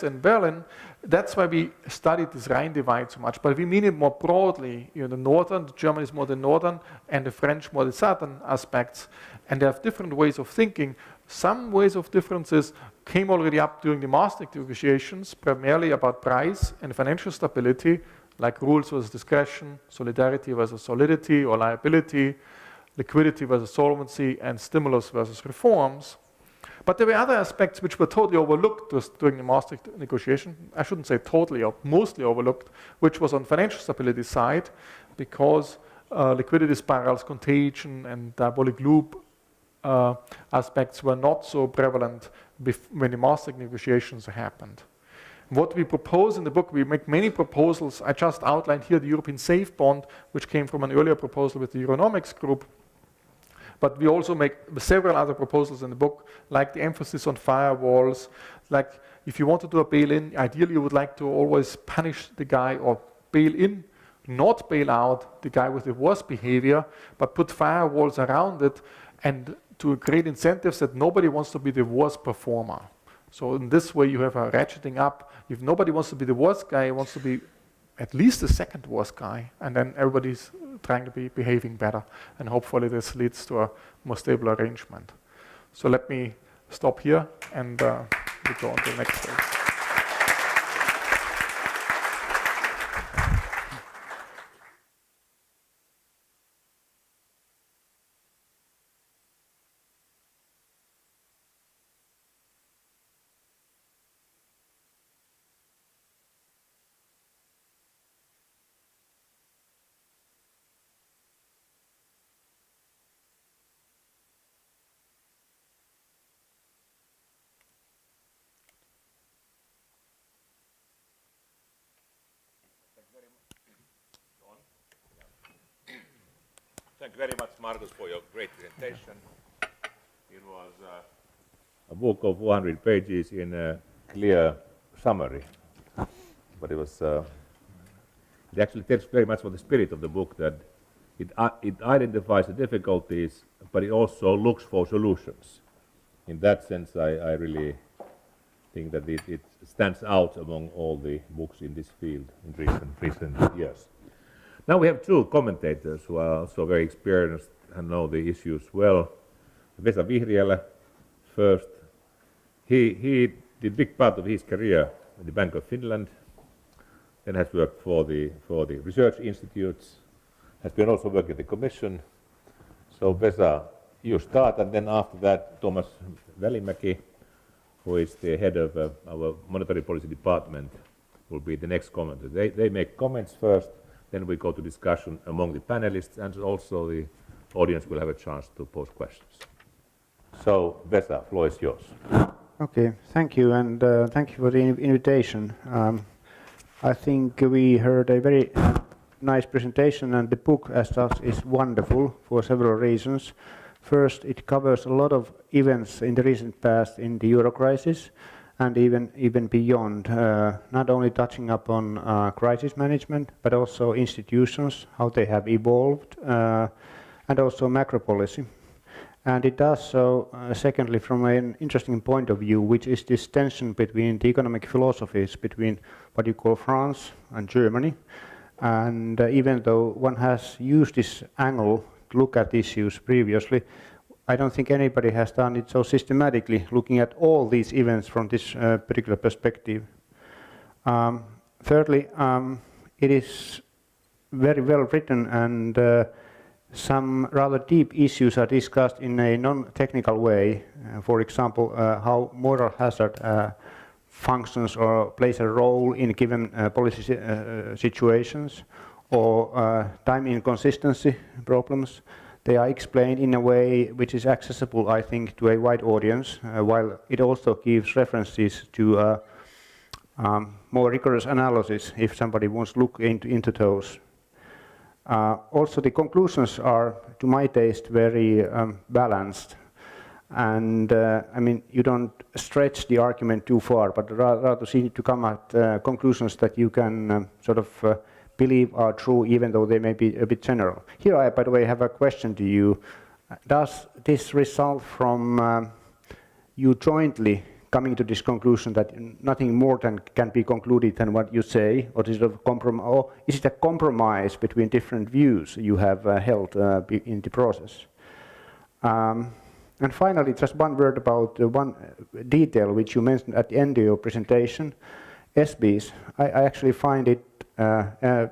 and Berlin. That's why we studied this Rhine divide so much. But we mean it more broadly. The northern, the German is more the northern, and the French more the southern aspects. And they have different ways of thinking. Some ways of differences came already up during the Maastricht negotiations, primarily about price and financial stability, like rules versus discretion, solidarity versus solidity or liability, liquidity versus solvency, and stimulus versus reforms. But there were other aspects which were totally overlooked during the Maastricht negotiation. I shouldn't say totally, or mostly overlooked, which was on financial stability side, because liquidity spirals, contagion, and diabolic loop aspects were not so prevalent when the Maastricht negotiations happened. What we propose in the book, we make many proposals. I just outlined here the European Safe Bond, which came from an earlier proposal with the Euronomics group. But we also make several other proposals in the book, like the emphasis on firewalls, like if you want to do a bail-in, ideally you would like to always punish the guy or bail in, not bail out the guy with the worst behavior, but put firewalls around it and to create incentives that nobody wants to be the worst performer. So in this way you have a ratcheting up. If nobody wants to be the worst guy, wants to be at least the second worst guy, and then everybody's trying to be behaving better, and hopefully this leads to a more stable arrangement. So let me stop here and we go on to the next stage. Thank you very much, Markus, for your great presentation. It was a book of 400 pages in a clear summary. but it was. It actually tells very much what the spirit of the book, that it identifies the difficulties, but it also looks for solutions. In that sense, I really think that it stands out among all the books in this field in recent years. Now we have two commentators who are also very experienced and know the issues well. Vesa Vihriälä, first. He did big part of his career in the Bank of Finland, then has worked for the research institutes, has been also working at the Commission. So Vesa, you start, and then after that, Tuomas Välimäki, who is the head of our monetary policy department, will be the next commenter. They make comments first, then we go to discussion among the panelists, and also the audience will have a chance to pose questions. So, Vesa, floor is yours. Okay, thank you, and thank you for the invitation. I think we heard a very nice presentation, and the book as such is wonderful for several reasons. First, it covers a lot of events in the recent past in the Euro crisis, and even beyond, not only touching upon crisis management, but also institutions, how they have evolved, and also macro policy. And it does so, secondly, from an interesting point of view, which is this tension between the economic philosophies between what you call France and Germany. And even though one has used this angle to look at issues previously, I don't think anybody has done it so systematically, looking at all these events from this particular perspective. Thirdly, it is very well written, and some rather deep issues are discussed in a non-technical way. For example, how moral hazard functions or plays a role in given policy situations, or time inconsistency problems. They are explained in a way which is accessible, I think, to a wide audience, while it also gives references to more rigorous analysis if somebody wants to look into those. Also, the conclusions are, to my taste, very balanced. And I mean, you don't stretch the argument too far, but rather seem to come at conclusions that you can sort of believe are true, even though they may be a bit general. Here I, by the way, have a question to you. Does this result from you jointly coming to this conclusion that nothing more can be concluded than what you say, or is it a compromise between different views you have held in the process? And finally, just one word about one detail which you mentioned at the end of your presentation, SBs. I actually find it a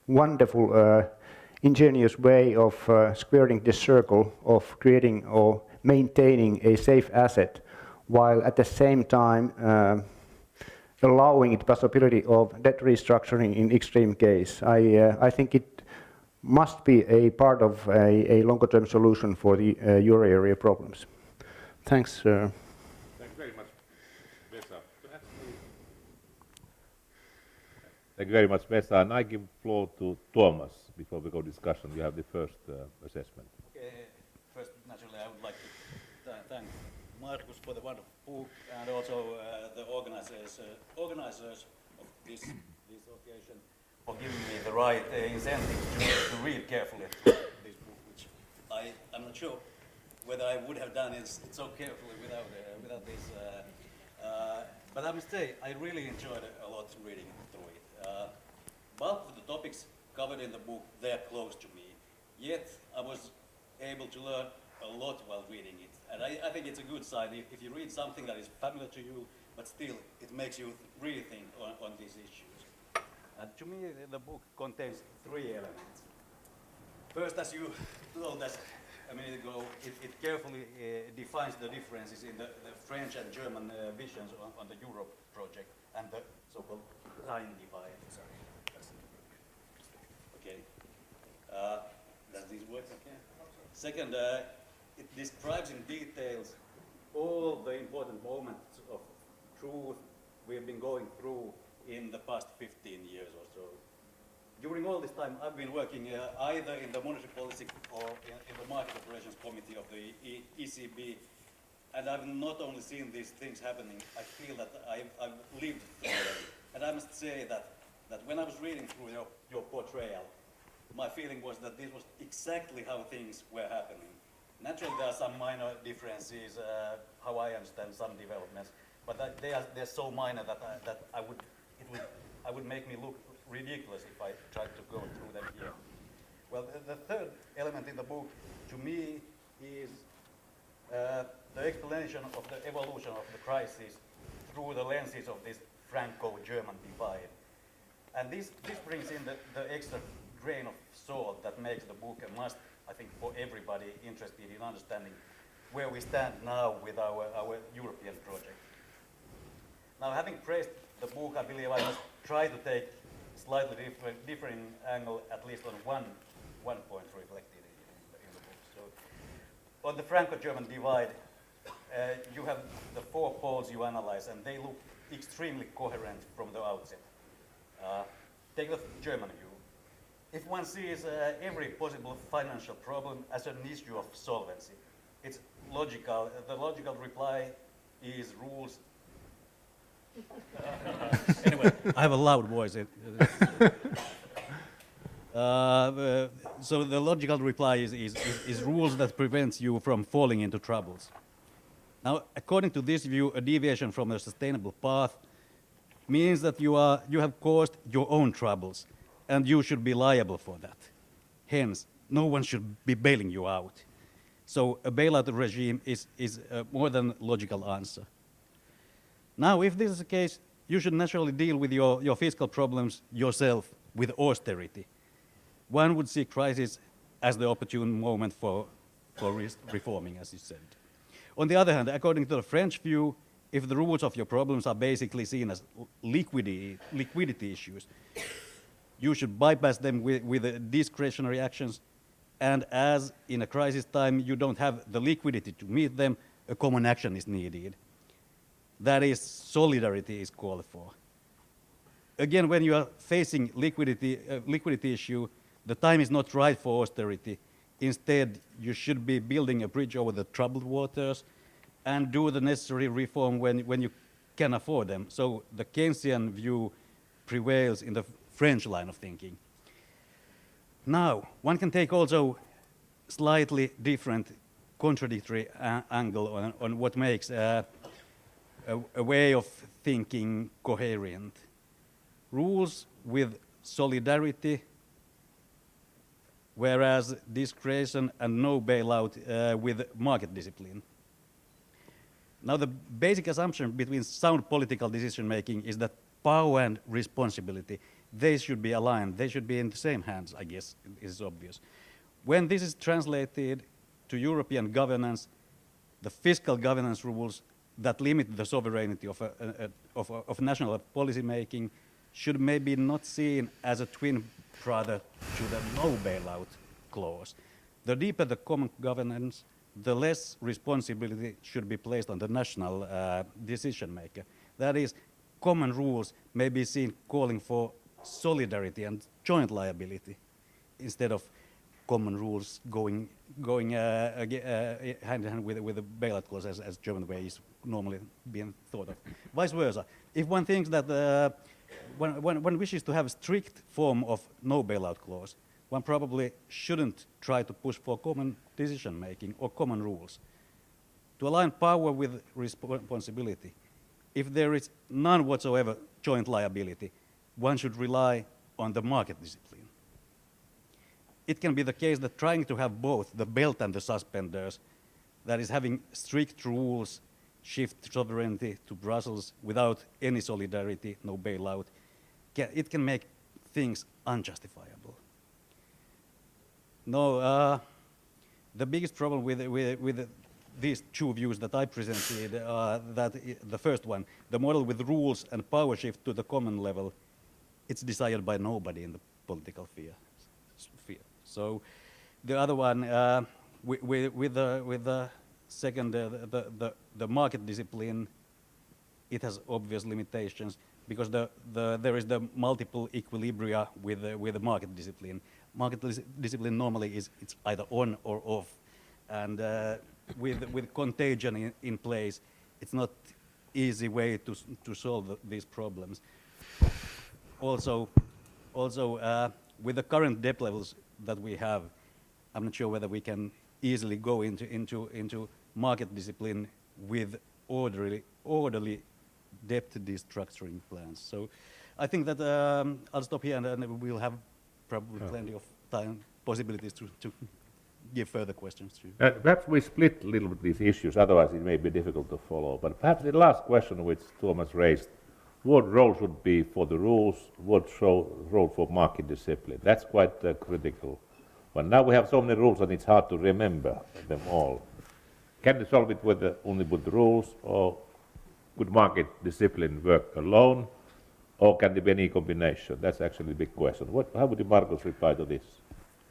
wonderful, ingenious way of squaring this circle of creating or maintaining a safe asset, while at the same time allowing the possibility of debt restructuring in extreme case. I think it must be a part of a longer-term solution for the euro area problems. Thanks. Thank you very much, Vesa. Thank you very much, Vesa. And I give floor to Tuomas before we go discussion. You have the first assessment. Okay. First, naturally, I would like to thank Markus for the wonderful book, and also the organizers of this occasion for giving me the right incentive to read carefully through this book, which I'm not sure whether I would have done it so carefully without this. But I must say, I really enjoyed a lot reading through it. Bulk of the topics covered in the book, they're close to me. Yet, I was able to learn a lot while reading it. And I think it's a good sign if you read something that is familiar to you, but still it makes you really think on these issues. And to me, the book contains three elements. First, as you told us a minute ago, it carefully defines the differences in the French and German visions on the Europe project and the so-called Rhine divide. Sorry. Okay. Does this work? Okay. Second, it describes in details all the important moments of truth we've been going through in the past 15 years or so. During all this time, I've been working either in the monetary policy or in the market operations committee of the ECB, and I've not only seen these things happening, I feel that I've lived through them And I must say that when I was reading through your portrayal, my feeling was that this was exactly how things were happening. Naturally, there are some minor differences, how I understand some developments, but they're so minor that I would make me look ridiculous if I tried to go through them here. Well, the third element in the book, to me, is the explanation of the evolution of the crisis through the lenses of this Franco-German divide. And this brings in the extra grain of salt that makes the book a must, I think, for everybody interested in understanding where we stand now with our European project. Now, having praised the book, I believe I must try to take slightly different angle, at least on one point reflected in the book. So, on the Franco-German divide, you have the four poles you analyze, and they look extremely coherent from the outset. Take the German view. If one sees every possible financial problem as an issue of solvency, it's logical. The logical reply is rules. Anyway, I have a loud voice. So the logical reply is rules that prevents you from falling into troubles. Now, according to this view, a deviation from a sustainable path means that you have caused your own troubles, and you should be liable for that. Hence, no one should be bailing you out. So a bailout regime is a more than logical answer. Now, if this is the case, you should naturally deal with your fiscal problems yourself with austerity. One would see crisis as the opportune moment for reforming, as you said. On the other hand, according to the French view, if the roots of your problems are basically seen as liquidity issues, you should bypass them with discretionary actions, and as in a crisis time you don't have the liquidity to meet them, a common action is needed. That is, solidarity is called for. Again, when you are facing liquidity issue, the time is not right for austerity. Instead, you should be building a bridge over the troubled waters and do the necessary reform when you can afford them. So the Keynesian view prevails in the French line of thinking. Now, one can take also slightly different contradictory angle on what makes a way of thinking coherent. Rules with solidarity, whereas discretion and no bailout with market discipline. Now, the basic assumption between sound political decision making is that power and responsibility, they should be aligned. They should be in the same hands, I guess, it is obvious. When this is translated to European governance, the fiscal governance rules that limit the sovereignty of national policy making should maybe not seen as a twin brother to the no bailout clause. The deeper the common governance, the less responsibility should be placed on the national decision maker. That is, common rules may be seen calling for solidarity and joint liability instead of common rules going hand in hand with the bailout clause as German way is normally being thought of. Vice versa, if one thinks that one wishes to have a strict form of no bailout clause, one probably shouldn't try to push for common decision making or common rules. To align power with responsibility, if there is none whatsoever joint liability, one should rely on the market discipline. It can be the case that trying to have both the belt and the suspenders, that is having strict rules, shift sovereignty to Brussels without any solidarity, no bailout, it can make things unjustifiable. No, the biggest problem with these two views that I presented, the first one, the model with rules and power shift to the common level, it's desired by nobody in the political sphere. So the other one, with the second, the market discipline, it has obvious limitations because there is the multiple equilibria with the market discipline. Market discipline normally it's either on or off, and with contagion in place, it's not easy way to solve these problems. also with the current debt levels that we have, I'm not sure whether we can easily go into market discipline with orderly debt restructuring plans. So I think that I'll stop here, and then we'll have probably plenty of time, possibilities to give further questions to you. Perhaps we split a little bit these issues, otherwise it may be difficult to follow. But perhaps the last question which Tuomas raised, what role should be for the rules, what role for market discipline? That's quite critical. But now we have so many rules that it's hard to remember them all. Can you solve it only with the rules, or could market discipline work alone, or can there be any combination? That's actually the big question. How would you, Markus, reply to this?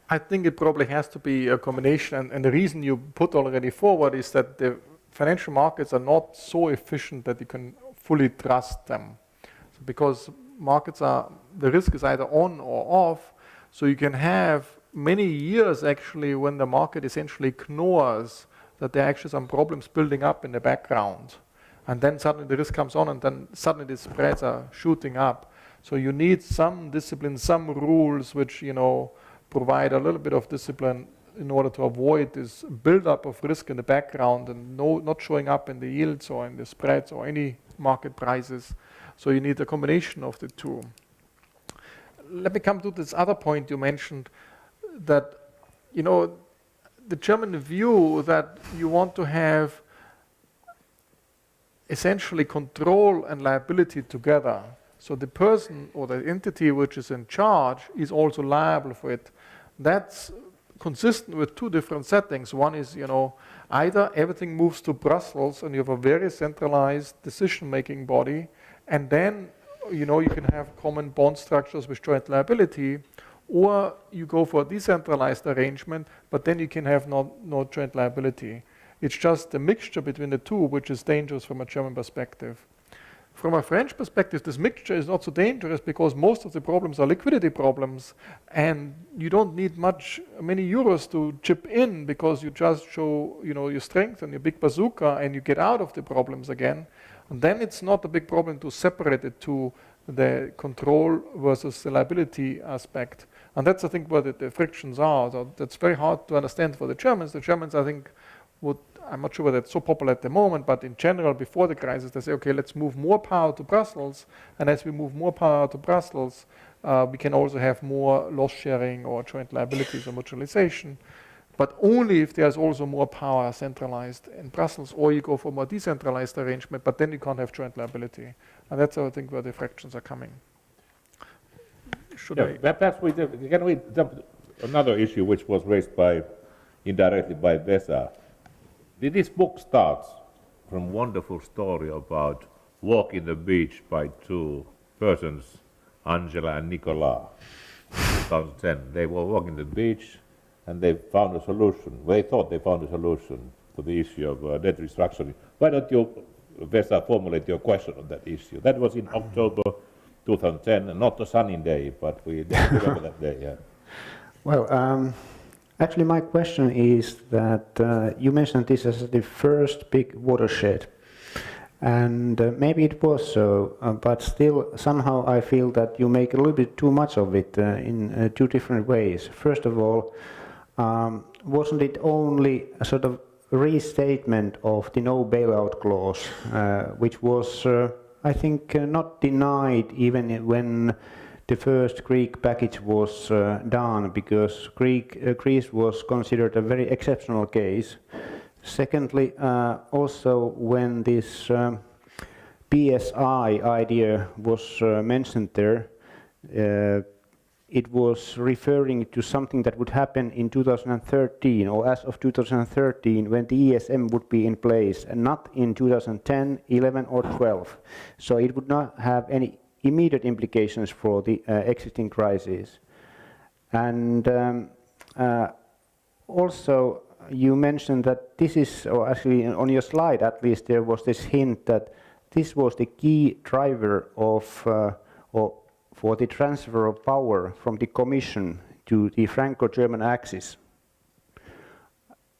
I think it probably has to be a combination, and the reason you put already forward is that the financial markets are not so efficient that you can fully trust them. So because markets the risk is either on or off, so you can have many years actually when the market essentially ignores that there are actually some problems building up in the background. And then suddenly the risk comes on, and then suddenly the spreads are shooting up. So you need some discipline, some rules which, provide a little bit of discipline in order to avoid this build-up of risk in the background and not showing up in the yields or in the spreads or any market prices. So you need a combination of the two. Let me come to this other point you mentioned, that, the German view that you want to have essentially control and liability together. So the person or the entity which is in charge is also liable for it. That's consistent with two different settings. One is, either everything moves to Brussels and you have a very centralized decision-making body, and then, you can have common bond structures with joint liability, or you go for a decentralized arrangement, but then you can have no joint liability. It's just the mixture between the two which is dangerous from a German perspective. From a French perspective, this mixture is not so dangerous because most of the problems are liquidity problems, and you don't need many euros to chip in because you just show, your strength and your big bazooka, and you get out of the problems again. And then it's not a big problem to separate it to the control versus the liability aspect. And that's, I think, where the frictions are. So that's very hard to understand for the Germans. The Germans, I think, I'm not sure whether it's so popular at the moment, but in general, before the crisis, they say, okay, let's move more power to Brussels. And as we move more power to Brussels, we can also have more loss sharing or joint liabilities or mutualization. But only if there's also more power centralized in Brussels, or you go for a more decentralized arrangement, but then you can't have joint liability. And that's, I think, where the fractions are coming. Perhaps can we jump to another issue which was raised indirectly by Vesa. This book starts from a wonderful story about walking the beach by two persons, Angela and Nicolas. 2010, they were walking the beach and they found a solution. They thought they found a solution to the issue of debt restructuring. Why don't you, Vesa, formulate your question on that issue? That was in October 2010, not a sunny day, but we remember that day. Yeah. Well, actually my question is that you mentioned this as the first big watershed, and maybe it was so, but still somehow I feel that you make a little bit too much of it in two different ways. First of all, wasn't it only a sort of restatement of the no bailout clause, which was, I think, not denied even when the first Greek package was done, because Greece was considered a very exceptional case. Secondly, also when this PSI idea was mentioned there, it was referring to something that would happen in 2013, or as of 2013, when the ESM would be in place, and not in 2010, 11 or 12. So it would not have any immediate implications for the existing crisis. And also you mentioned that this is, or actually on your slide at least, there was this hint that this was the key driver of for the transfer of power from the Commission to the Franco-German axis.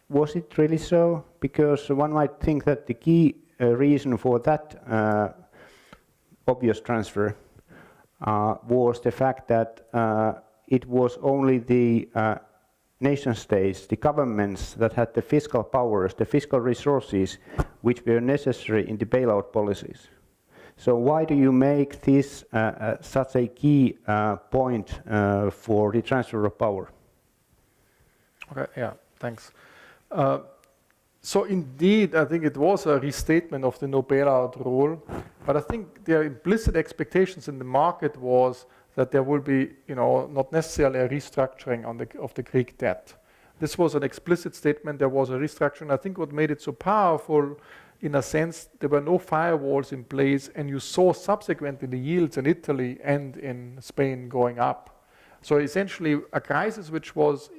Was it really so? Because one might think that the key reason for that obvious transfer was the fact that it was only the nation states, the governments that had the fiscal powers, the fiscal resources which were necessary in the bailout policies. So why do you make this such a key point for the transfer of power? Okay, yeah, thanks. So indeed, I think it was a restatement of the no bailout rule, but I think the implicit expectations in the market was that there will be, not necessarily a restructuring of the Greek debt. This was an explicit statement. There was a restructuring. I think what made it so powerful, in a sense, there were no firewalls in place, and you saw subsequently the yields in Italy and in Spain going up. So essentially, a crisis which was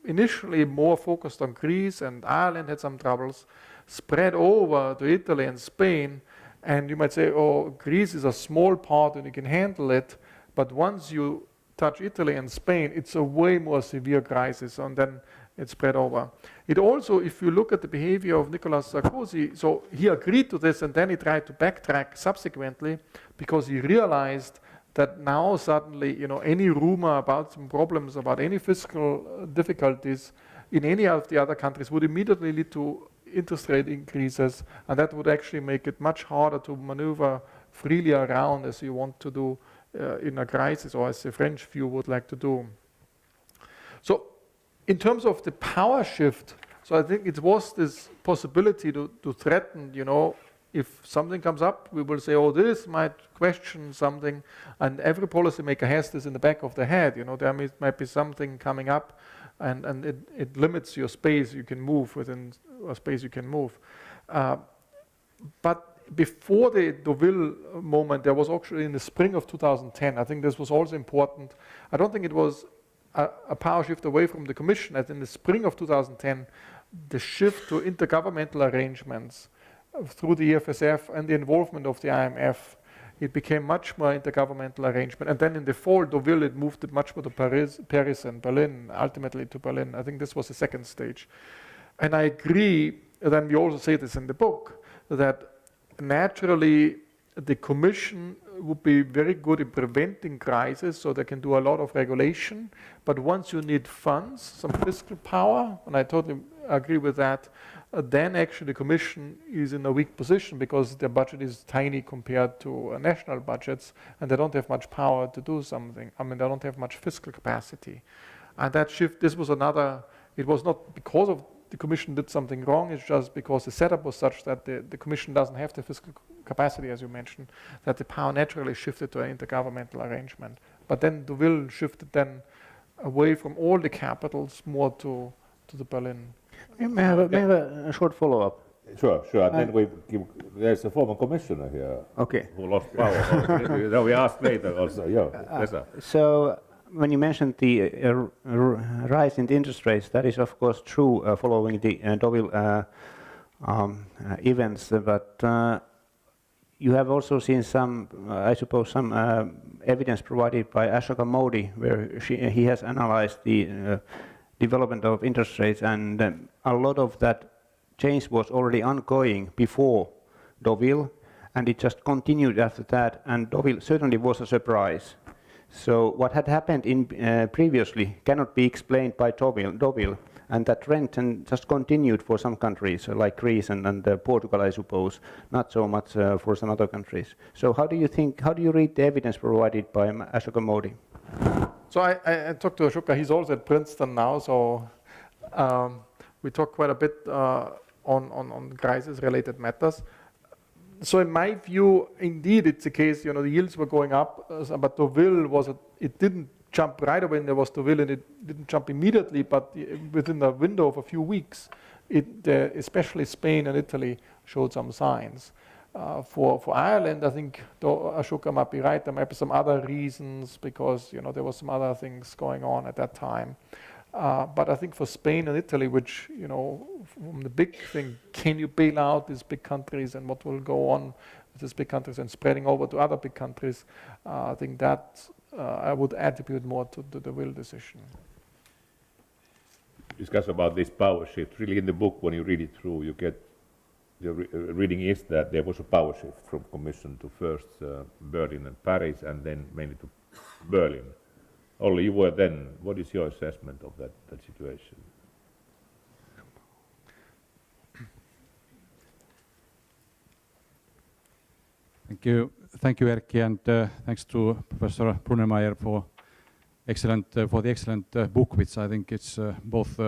initially more focused on Greece, and Ireland had some troubles, spread over to Italy and Spain, and you might say, oh, Greece is a small part and you can handle it, but once you touch Italy and Spain, it's a way more severe crisis, and then it spread over. It also, if you look at the behavior of Nicolas Sarkozy, so he agreed to this and then he tried to backtrack subsequently because he realized that now suddenly, any rumor about some problems, about any fiscal difficulties in any of the other countries would immediately lead to interest rate increases, and that would actually make it much harder to maneuver freely around as you want to do in a crisis, or as the French view would like to do. So in terms of the power shift, so I think it was this possibility to threaten, if something comes up, we will say, oh, this might question something, and every policymaker has this in the back of the head. There might be something coming up, and it limits your space you can move within a space you can move. But before the Deauville moment, there was actually in the spring of 2010, I think this was also important. I don't think it was a power shift away from the Commission, as in the spring of 2010, the shift to intergovernmental arrangements through the EFSF and the involvement of the IMF, it became much more intergovernmental arrangement. And then in the fall, Deauville, it moved it much more to Paris and Berlin, ultimately to Berlin. I think this was the second stage. And I agree, and then we also say this in the book, that naturally the Commission would be very good in preventing crises, so they can do a lot of regulation. But once you need funds, some fiscal power, and I totally agree with that, then actually the Commission is in a weak position because their budget is tiny compared to national budgets, and they don't have much power to do something. They don't have much fiscal capacity. And that shift, this was another, it was not because of the Commission did something wrong, it's just because the setup was such that the Commission doesn't have the fiscal capacity, as you mentioned, that the power naturally shifted to an intergovernmental arrangement. But then Deauville shifted then away from all the capitals more to the Berlin. May I have a short follow-up? Sure. And then there's a former commissioner here who lost power. We asked later also. So when you mentioned the rise in the interest rates, that is of course true following the Deauville events, but you have also seen some, I suppose, some evidence provided by Ashoka Modi, where he has analyzed the development of interest rates, and a lot of that change was already ongoing before Deauville, and it just continued after that, and Deauville certainly was a surprise. So what had happened in previously cannot be explained by Deauville, and that trend just continued for some countries like Greece and Portugal, I suppose, not so much for some other countries. So how do you read the evidence provided by Ashoka Modi? So I talked to Ashoka, he's also at Princeton now, so we talk quite a bit on crisis-related matters. So in my view, indeed, it's the case, the yields were going up, but Deauville it didn't jump right away when there was Deauville, and it didn't jump immediately, but within a window of a few weeks, especially Spain and Italy showed some signs. For Ireland, I think Ashoka might be right. There might be some other reasons because there was some other things going on at that time. But I think for Spain and Italy, which from the big thing, can you bail out these big countries and what will go on with these big countries and spreading over to other big countries? I think that I would attribute more to the will decision. Discuss about this power shift. Really, in the book, when you read it through, you get the reading is that there was a power shift from Commission to first Berlin and Paris, and then mainly to Berlin. Olli, you were then. What is your assessment of that situation? Thank you, Erkki, and thanks to Professor Brunnermeier for the excellent book, which I think it's both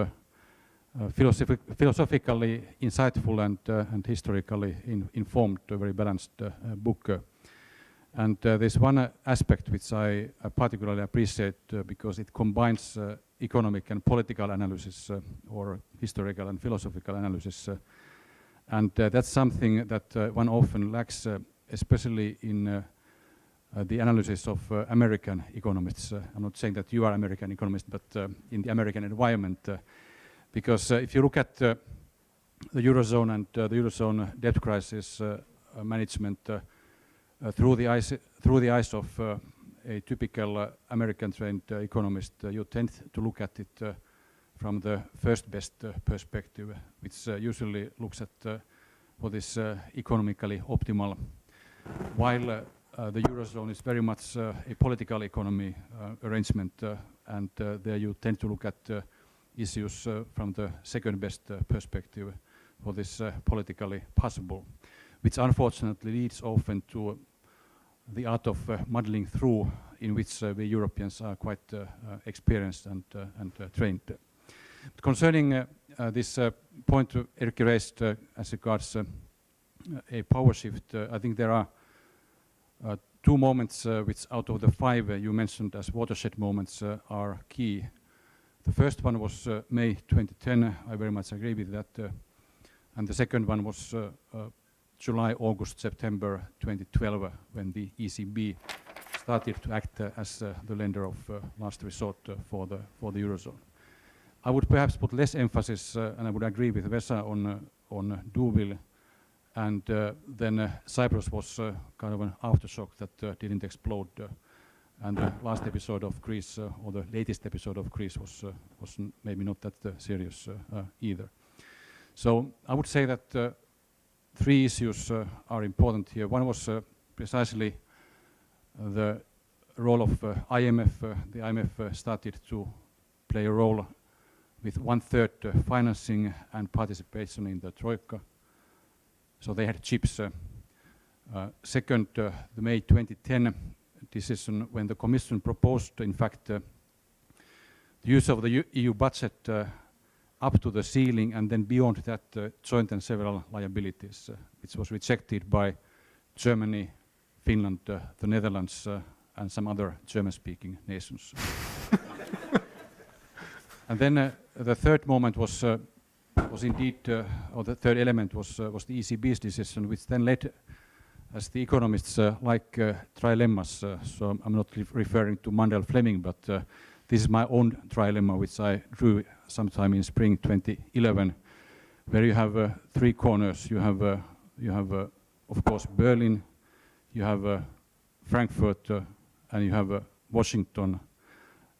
philosophically insightful and historically informed, a very balanced book. And there's one aspect which I particularly appreciate because it combines economic and political analysis or historical and philosophical analysis. And that's something that one often lacks, especially in the analysis of American economists. I'm not saying that you are American economist, but in the American environment. Because if you look at the Eurozone and the Eurozone debt crisis management through the eyes of a typical American-trained economist, you tend to look at it from the first best perspective, which usually looks at what is economically optimal, while the Eurozone is very much a political economy arrangement, and there you tend to look at issues from the second best perspective, what is politically possible, which unfortunately leads often to the art of muddling through, in which we Europeans are quite experienced and trained. Concerning this point Erkki raised as regards a power shift, I think there are two moments which out of the five you mentioned as watershed moments are key. The first one was May 2010, I very much agree with that, and the second one was July, August, September 2012, when the ECB started to act as the lender of last resort for the Eurozone. I would perhaps put less emphasis, and I would agree with Vesa on Deauville, and then Cyprus was kind of an aftershock that didn't explode, and the last episode of Greece, or the latest episode of Greece, was maybe not that serious either. So I would say that three issues are important here. One was precisely the role of IMF. The IMF started to play a role with 1/3 financing and participation in the Troika. So they had chips. Second, the May 2010 decision, when the Commission proposed, in fact, the use of the EU budget up to the ceiling, and then beyond that, joint and several liabilities, which was rejected by Germany, Finland, the Netherlands, and some other German-speaking nations. And then the third moment was indeed, or the third element was the ECB's decision, which then led, as the economists like trilemmas. So I'm not referring to Mundell Fleming, but this is my own trilemma, which I drew sometime in spring 2011, where you have three corners. You have of course Berlin, you have Frankfurt, and you have Washington,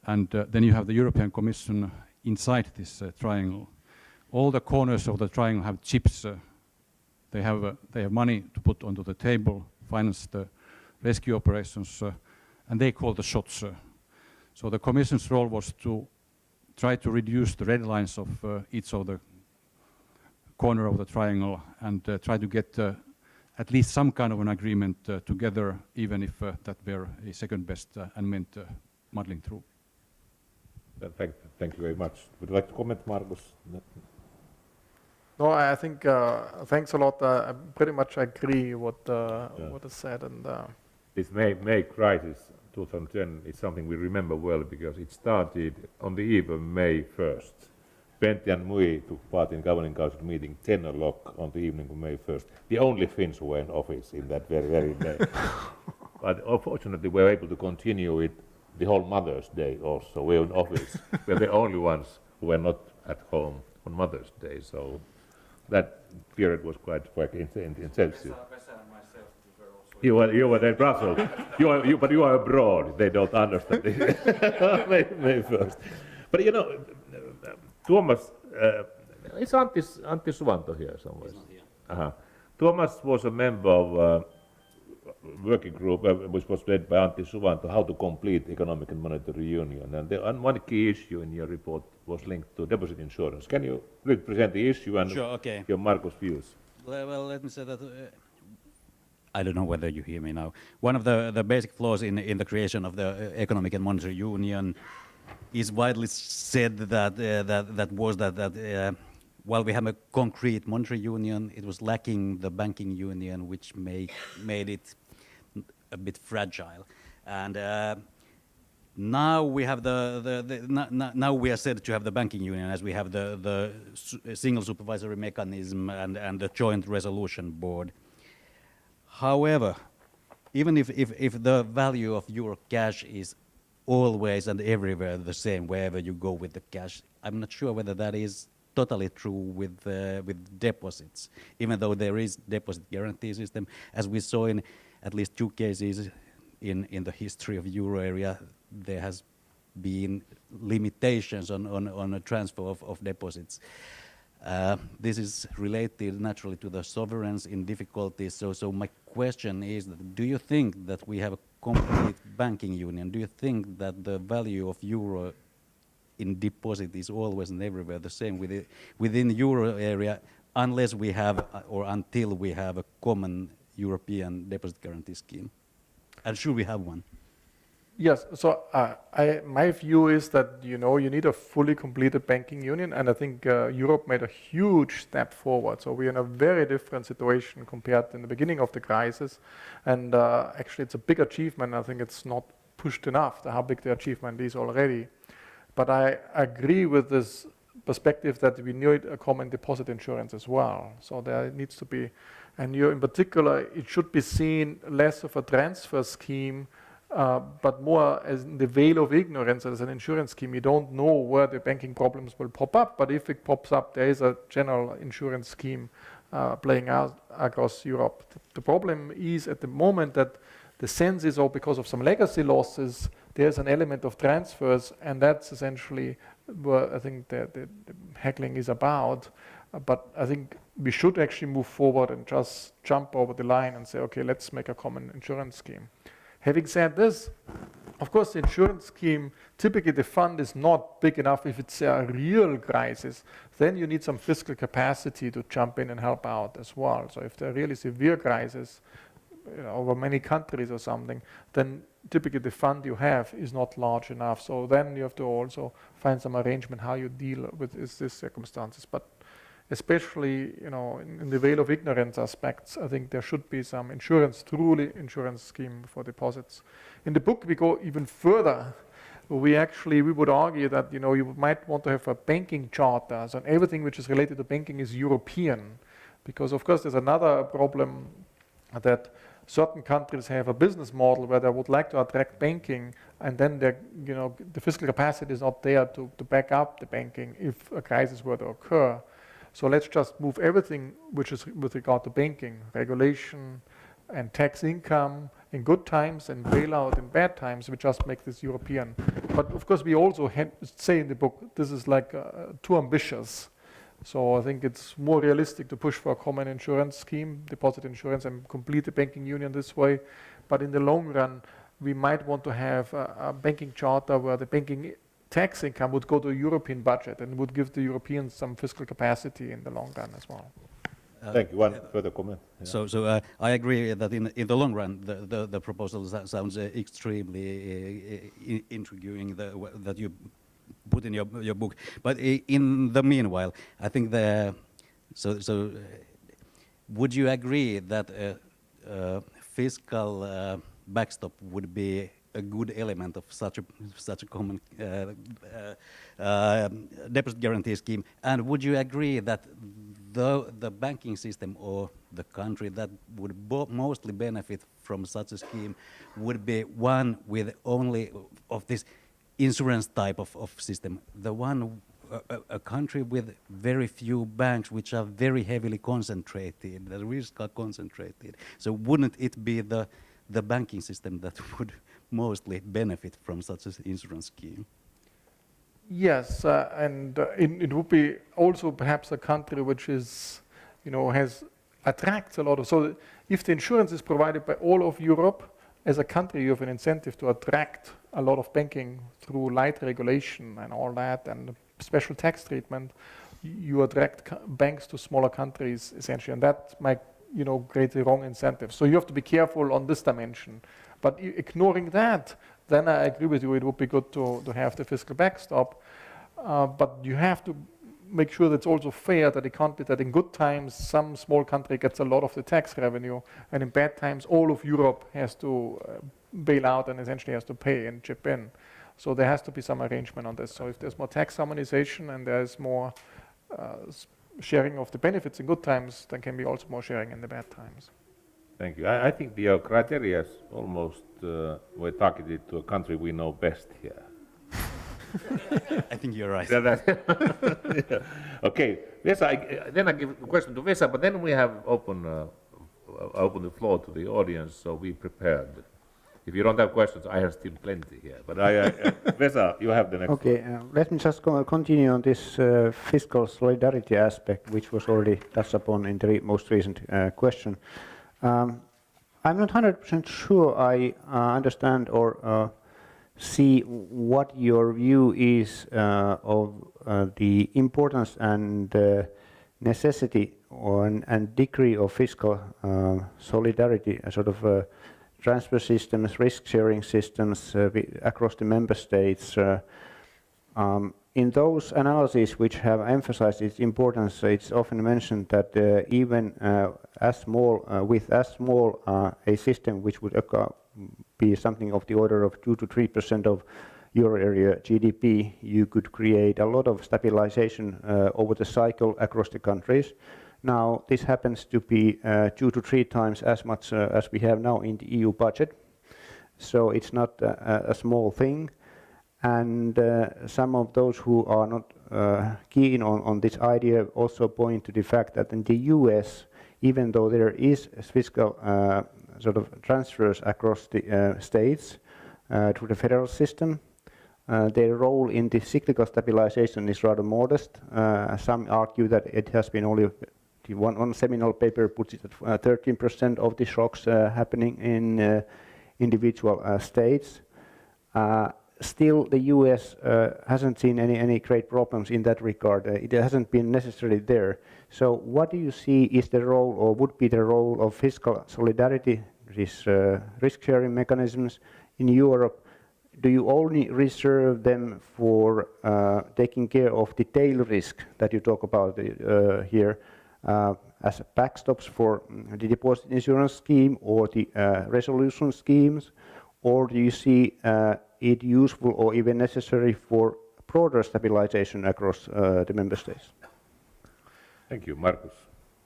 and then you have the European Commission inside this triangle. All the corners of the triangle have chips. They have money to put onto the table, finance the rescue operations, and they call the shots. So the Commission's role was to try to reduce the red lines of each of the corner of the triangle and try to get at least some kind of an agreement together, even if that were a second best and meant muddling through. Thank you very much. Would you like to comment, Markus? No, I think thanks a lot. I pretty much agree what is said. And this May crisis 2010 is something we remember well because it started on the eve of May 1st. Pentti and Mui took part in governing council meeting 10 o'clock on the evening of May 1st. The only Finns who were in office in that very day. But unfortunately we were able to continue it the whole Mother's Day also. We were in office. We were the only ones who were not at home on Mother's Day. So that period was quite intensive. You were in Brussels. But you are abroad. They don't understand. May 1st. But you know, Tuomas, is Antti Suvanto here somewhere? He's not here. Tuomas was a member of a working group which was led by Antti Suvanto, how to complete economic and monetary union. And one key issue in your report was linked to deposit insurance. Can you present the issue and Sure, okay. your Markus views? Well, let me say that I don't know whether you hear me now. One of the basic flaws in the creation of the economic and monetary union is widely said that while we have a concrete monetary union, it was lacking the banking union, which made it a bit fragile. And now we have now we are said to have the banking union, as we have the single supervisory mechanism and the joint resolution board. However, even if the value of euro cash is always and everywhere the same wherever you go with the cash, I'm not sure whether that is totally true with deposits, even though there is deposit guarantee system. As we saw in at least 2 cases in the history of euro area, there has been limitations on a transfer of deposits. This is related naturally to the sovereigns in difficulties. So my question is, do you think that we have a complete banking union? Do you think that the value of euro in deposit is always and everywhere the same within the euro area, unless we have or until we have a common European deposit guarantee scheme? And should we have one? Yes, so my view is that you need a fully completed banking union, and I think Europe made a huge step forward. So we're in a very different situation compared to in the beginning of the crisis, and actually it's a big achievement. I think it's not pushed enough how big the achievement is already. But I agree with this perspective that we need a common deposit insurance as well. So there needs to be, and in particular, it should be seen less of a transfer scheme, but more as in the veil of ignorance as an insurance scheme. You don't know where the banking problems will pop up, but if it pops up, there is a general insurance scheme playing out across Europe. The problem is at the moment that the sense is, because of some legacy losses, there's an element of transfers, and that's essentially where I think the heckling is about. But I think we should actually move forward and just jump over the line and say, okay, let's make a common insurance scheme. Having said this, of course, the insurance scheme, typically the fund is not big enough. If it's a real crisis, then you need some fiscal capacity to jump in and help out as well. So if there are really severe crisis, over many countries or something, then typically the fund you have is not large enough. So then you have to also find some arrangement how you deal with these circumstances. But especially, in the veil of ignorance aspects, I think there should be some truly insurance scheme for deposits. In the book, we go even further. We would argue that, you might want to have a banking charter. So everything which is related to banking is European. Because, of course, there's another problem that certain countries have a business model where they would like to attract banking, and then the fiscal capacity is not there to back up the banking if a crisis were to occur. So let's just move everything which is with regard to banking, regulation and tax income in good times and bailout in bad times. We just make this European. But of course we also say in the book, this is like too ambitious. So I think it's more realistic to push for a common insurance scheme, deposit insurance, and complete the banking union this way. But in the long run, we might want to have a banking charter where the banking tax income would go to a European budget and would give the Europeans some fiscal capacity in the long run as well. Thank you. One further comment. Yeah. So I agree that in the long run, the proposal sounds extremely intriguing that you put in your book. But in the meanwhile, I think would you agree that a fiscal backstop would be a good element of such a common deposit guarantee scheme? And would you agree that the banking system or the country that would mostly benefit from such a scheme would be one with only of this insurance type of system, a country with very few banks which are very heavily concentrated, the risks are concentrated? So wouldn't it be the banking system that would mostly benefit from such an insurance scheme? Yes, and it would be also perhaps a country which is, has attracts a lot of, so if the insurance is provided by all of Europe, as a country you have an incentive to attract a lot of banking through light regulation and all that and special tax treatment. You attract banks to smaller countries essentially, and that might create the wrong incentive. So you have to be careful on this dimension. But ignoring that, then I agree with you, it would be good to have the fiscal backstop. But you have to make sure that it's also fair, that it can't be that in good times some small country gets a lot of the tax revenue, and in bad times all of Europe has to bail out and essentially has to pay and chip in. So there has to be some arrangement on this. So if there's more tax harmonization and there's more sharing of the benefits in good times, then can be also more sharing in the bad times. Thank you. I think the criteria almost were targeted to a country we know best here. I think you're right. Yeah. Okay, Vesa, then I give a question to Vesa, but then we have open the floor to the audience, so be prepared. If you don't have questions, I have still plenty here. But Vesa, you have the next. Okay, let me just continue on this fiscal solidarity aspect, which was already touched upon in the most recent question. I'm not 100% sure I understand or see what your view is of the importance and necessity and degree of fiscal solidarity, a sort of transfer systems, risk-sharing systems across the member states. In those analyses which have emphasized its importance, it's often mentioned that even with as small a system which would be something of the order of 2 to 3% of euro area GDP, you could create a lot of stabilization over the cycle across the countries. Now, this happens to be 2 to 3 times as much as we have now in the EU budget, so it's not a small thing. And some of those who are not keen on this idea also point to the fact that in the US, even though there is fiscal sort of transfers across the states to the federal system, their role in the cyclical stabilization is rather modest. Some argue that it has been only one seminal paper puts it at 13% of the shocks happening in individual states. Still, the US hasn't seen any great problems in that regard. It hasn't been necessarily there. So what do you see is the role, or would be the role, of fiscal solidarity, these risk-sharing mechanisms in Europe? Do you only reserve them for taking care of the tail risk that you talk about here as backstops for the deposit insurance scheme or the resolution schemes? Or do you see it useful or even necessary for broader stabilization across the member states? Thank you. Markus.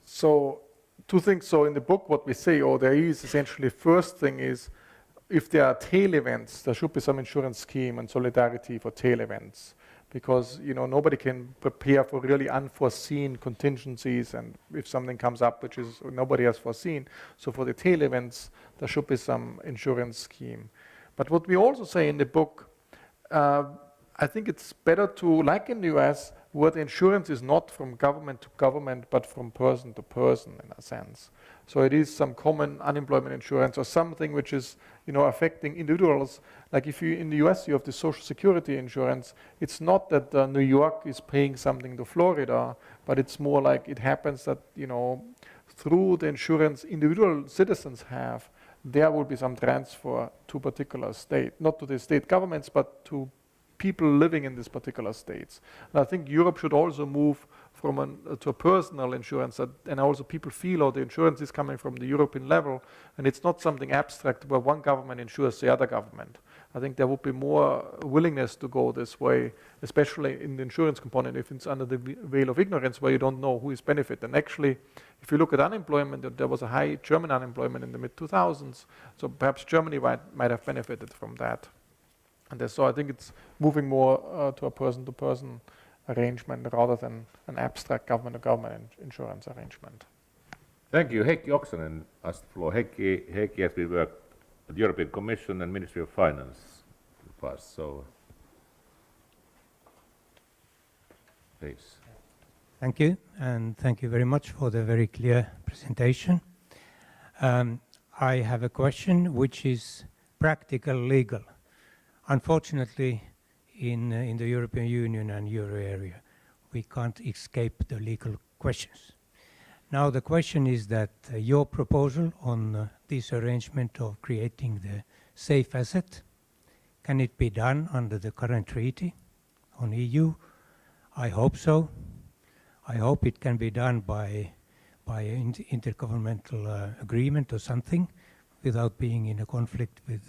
So, 2 things. So in the book what we say, or there is essentially, first thing is, if there are tail events, there should be some insurance scheme and solidarity for tail events. Because nobody can prepare for really unforeseen contingencies, and if something comes up which is nobody has foreseen. So for the tail events, there should be some insurance scheme. But what we also say in the book, I think it's better to, like in the US, where the insurance is not from government to government, but from person to person in a sense. So it is some common unemployment insurance or something which is, affecting individuals. Like if you in the US you have the Social Security insurance, it's not that New York is paying something to Florida, but it's more like it happens that through the insurance individual citizens have, there will be some transfer to particular state, not to the state governments, but to people living in these particular states. And I think Europe should also move from to a personal insurance, and also people feel the insurance is coming from the European level, and it's not something abstract where one government insures the other government. I think there would be more willingness to go this way, especially in the insurance component, if it's under the veil of ignorance where you don't know who is benefited. And actually, if you look at unemployment, there was a high German unemployment in the mid-2000s, so perhaps Germany might have benefited from that. And so I think it's moving more to a person-to-person arrangement rather than an abstract government-to-government insurance arrangement. Thank you. Heikki Oksanen asked the floor. Heikki has been worked at the European Commission and Ministry of Finance in the past, so please. Thank you, and thank you very much for the very clear presentation. I have a question which is practical legal. Unfortunately, in the European Union and Euro area, we can't escape the legal questions. Now the question is that your proposal on this arrangement of creating the safe asset, can it be done under the current treaty on EU? I hope so. I hope it can be done by intergovernmental agreement or something without being in a conflict with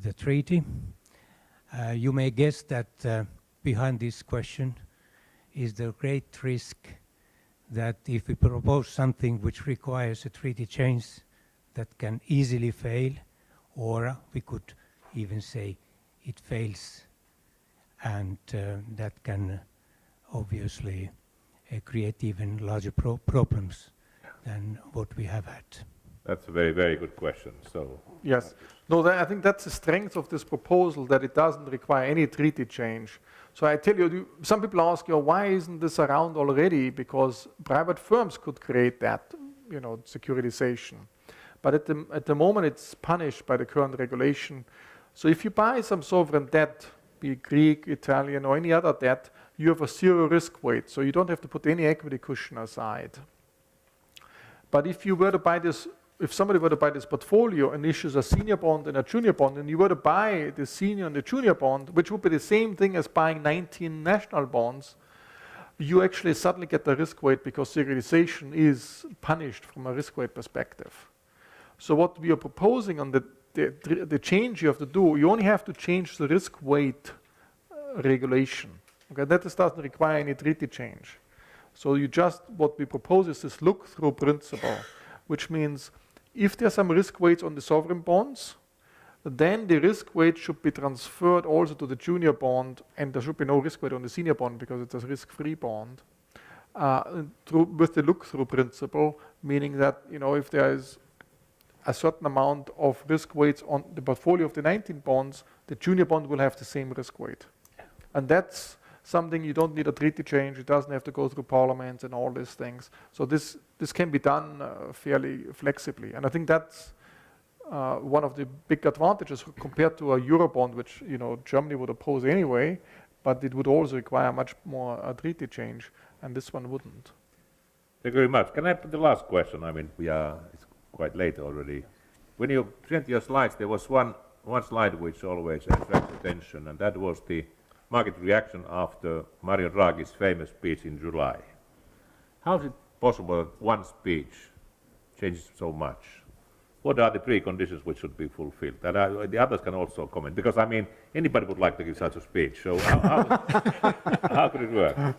the treaty. You may guess that behind this question is the great risk that if we propose something which requires a treaty change, that can easily fail, or we could even say it fails, and that can obviously create even larger problems than what we have had. That's a very, very good question. So yes. No, I think that's the strength of this proposal, that it doesn't require any treaty change. So I tell you, some people ask you, why isn't this around already? Because private firms could create that, securitization. But at the moment, it's punished by the current regulation. So if you buy some sovereign debt, be it Greek, Italian, or any other debt, you have a zero risk weight, so you don't have to put any equity cushion aside. But if you were to buy this, if somebody were to buy this portfolio and issues a senior bond and a junior bond, and you were to buy the senior and the junior bond, which would be the same thing as buying 19 national bonds, you actually suddenly get the risk weight because securitization is punished from a risk weight perspective. So what we are proposing on the change you have to do, you only have to change the risk weight regulation. Okay, that doesn't require any treaty change. So what we propose is this look-through principle, which means if there are some risk weights on the sovereign bonds, then the risk weight should be transferred also to the junior bond, and there should be no risk weight on the senior bond because it's a risk-free bond, with the look-through principle, meaning that if there is a certain amount of risk weights on the portfolio of the 19 bonds, the junior bond will have the same risk weight. And that's something you don't need a treaty change. It doesn't have to go through parliaments and all these things. So this can be done fairly flexibly. And I think that's one of the big advantages compared to a Eurobond, which Germany would oppose anyway, but it would also require much more a treaty change, and this one wouldn't. Thank you very much. Can I put the last question? I mean, it's quite late already. When you present your slides, there was one slide which always attracts attention, and that was the market reaction after Mario Draghi's famous speech in July. How is it possible that one speech changes so much? What are the preconditions which should be fulfilled? And the others can also comment, because anybody would like to give such a speech. So how could it work?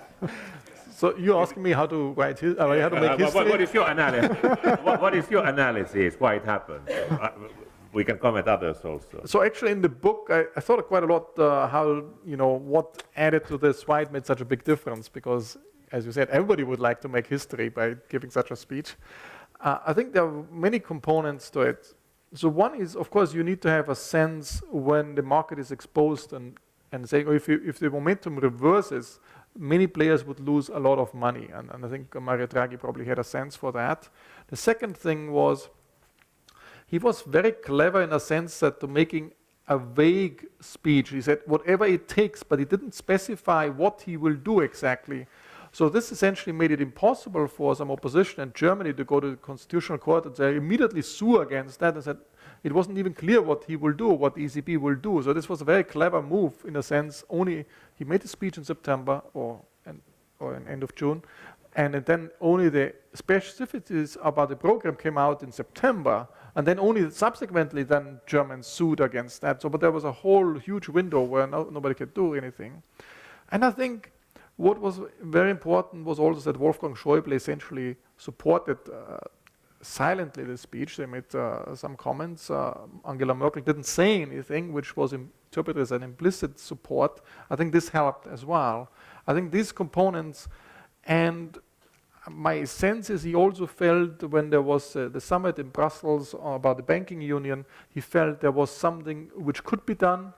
So you're asking me how to write how to make history? What is your analysis? What is your analysis? Why it happened? We can comment others also. So actually, in the book, I thought quite a lot how what added to this, why it made such a big difference. Because, as you said, everybody would like to make history by giving such a speech. I think there are many components to it. So one is, of course, you need to have a sense when the market is exposed and saying, if the momentum reverses, many players would lose a lot of money. And I think Mario Draghi probably had a sense for that. The second thing was, he was very clever in a sense that to making a vague speech. He said whatever it takes, but he didn't specify what he will do exactly. So this essentially made it impossible for some opposition in Germany to go to the Constitutional Court and say immediately sue against that, and said it wasn't even clear what he will do, what the ECB will do. So this was a very clever move in a sense. Only he made the speech in September or in end of June, and then only the specificities about the program came out in September, and then only subsequently then Germans sued against that. So, but there was a whole huge window where nobody could do anything. And I think what was very important was also that Wolfgang Schäuble essentially supported silently the speech. They made some comments. Angela Merkel didn't say anything, which was interpreted as an implicit support. I think this helped as well. I think these components, and my sense is he also felt when there was the summit in Brussels about the banking union, he felt there was something which could be done,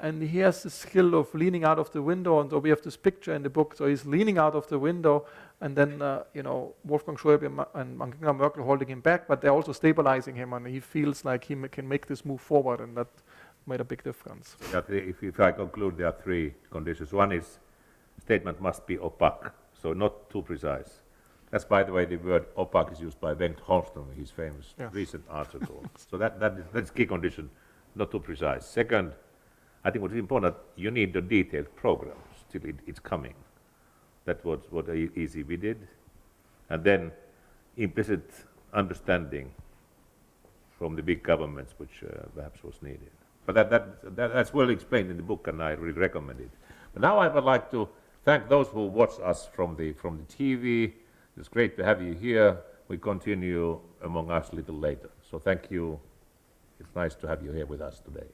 and he has the skill of leaning out of the window, and so we have this picture in the book. So he's leaning out of the window, and then Wolfgang Schäuble and Angela Merkel holding him back, but they're also stabilizing him, and he feels like he can make this move forward, and that made a big difference. If I conclude, there are three conditions. One is statement must be opaque, so not too precise. That's, by the way, the word opaque is used by Bengt Holmström in his famous recent article. So that's key condition, not too precise. Second, I think what's important, you need a detailed program, still it's coming. That was what ECB did. And then implicit understanding from the big governments, which perhaps was needed. But that's well explained in the book, and I really recommend it. But now I would like to thank those who watch us from the TV. It's great to have you here. We continue among us a little later. So thank you. It's nice to have you here with us today.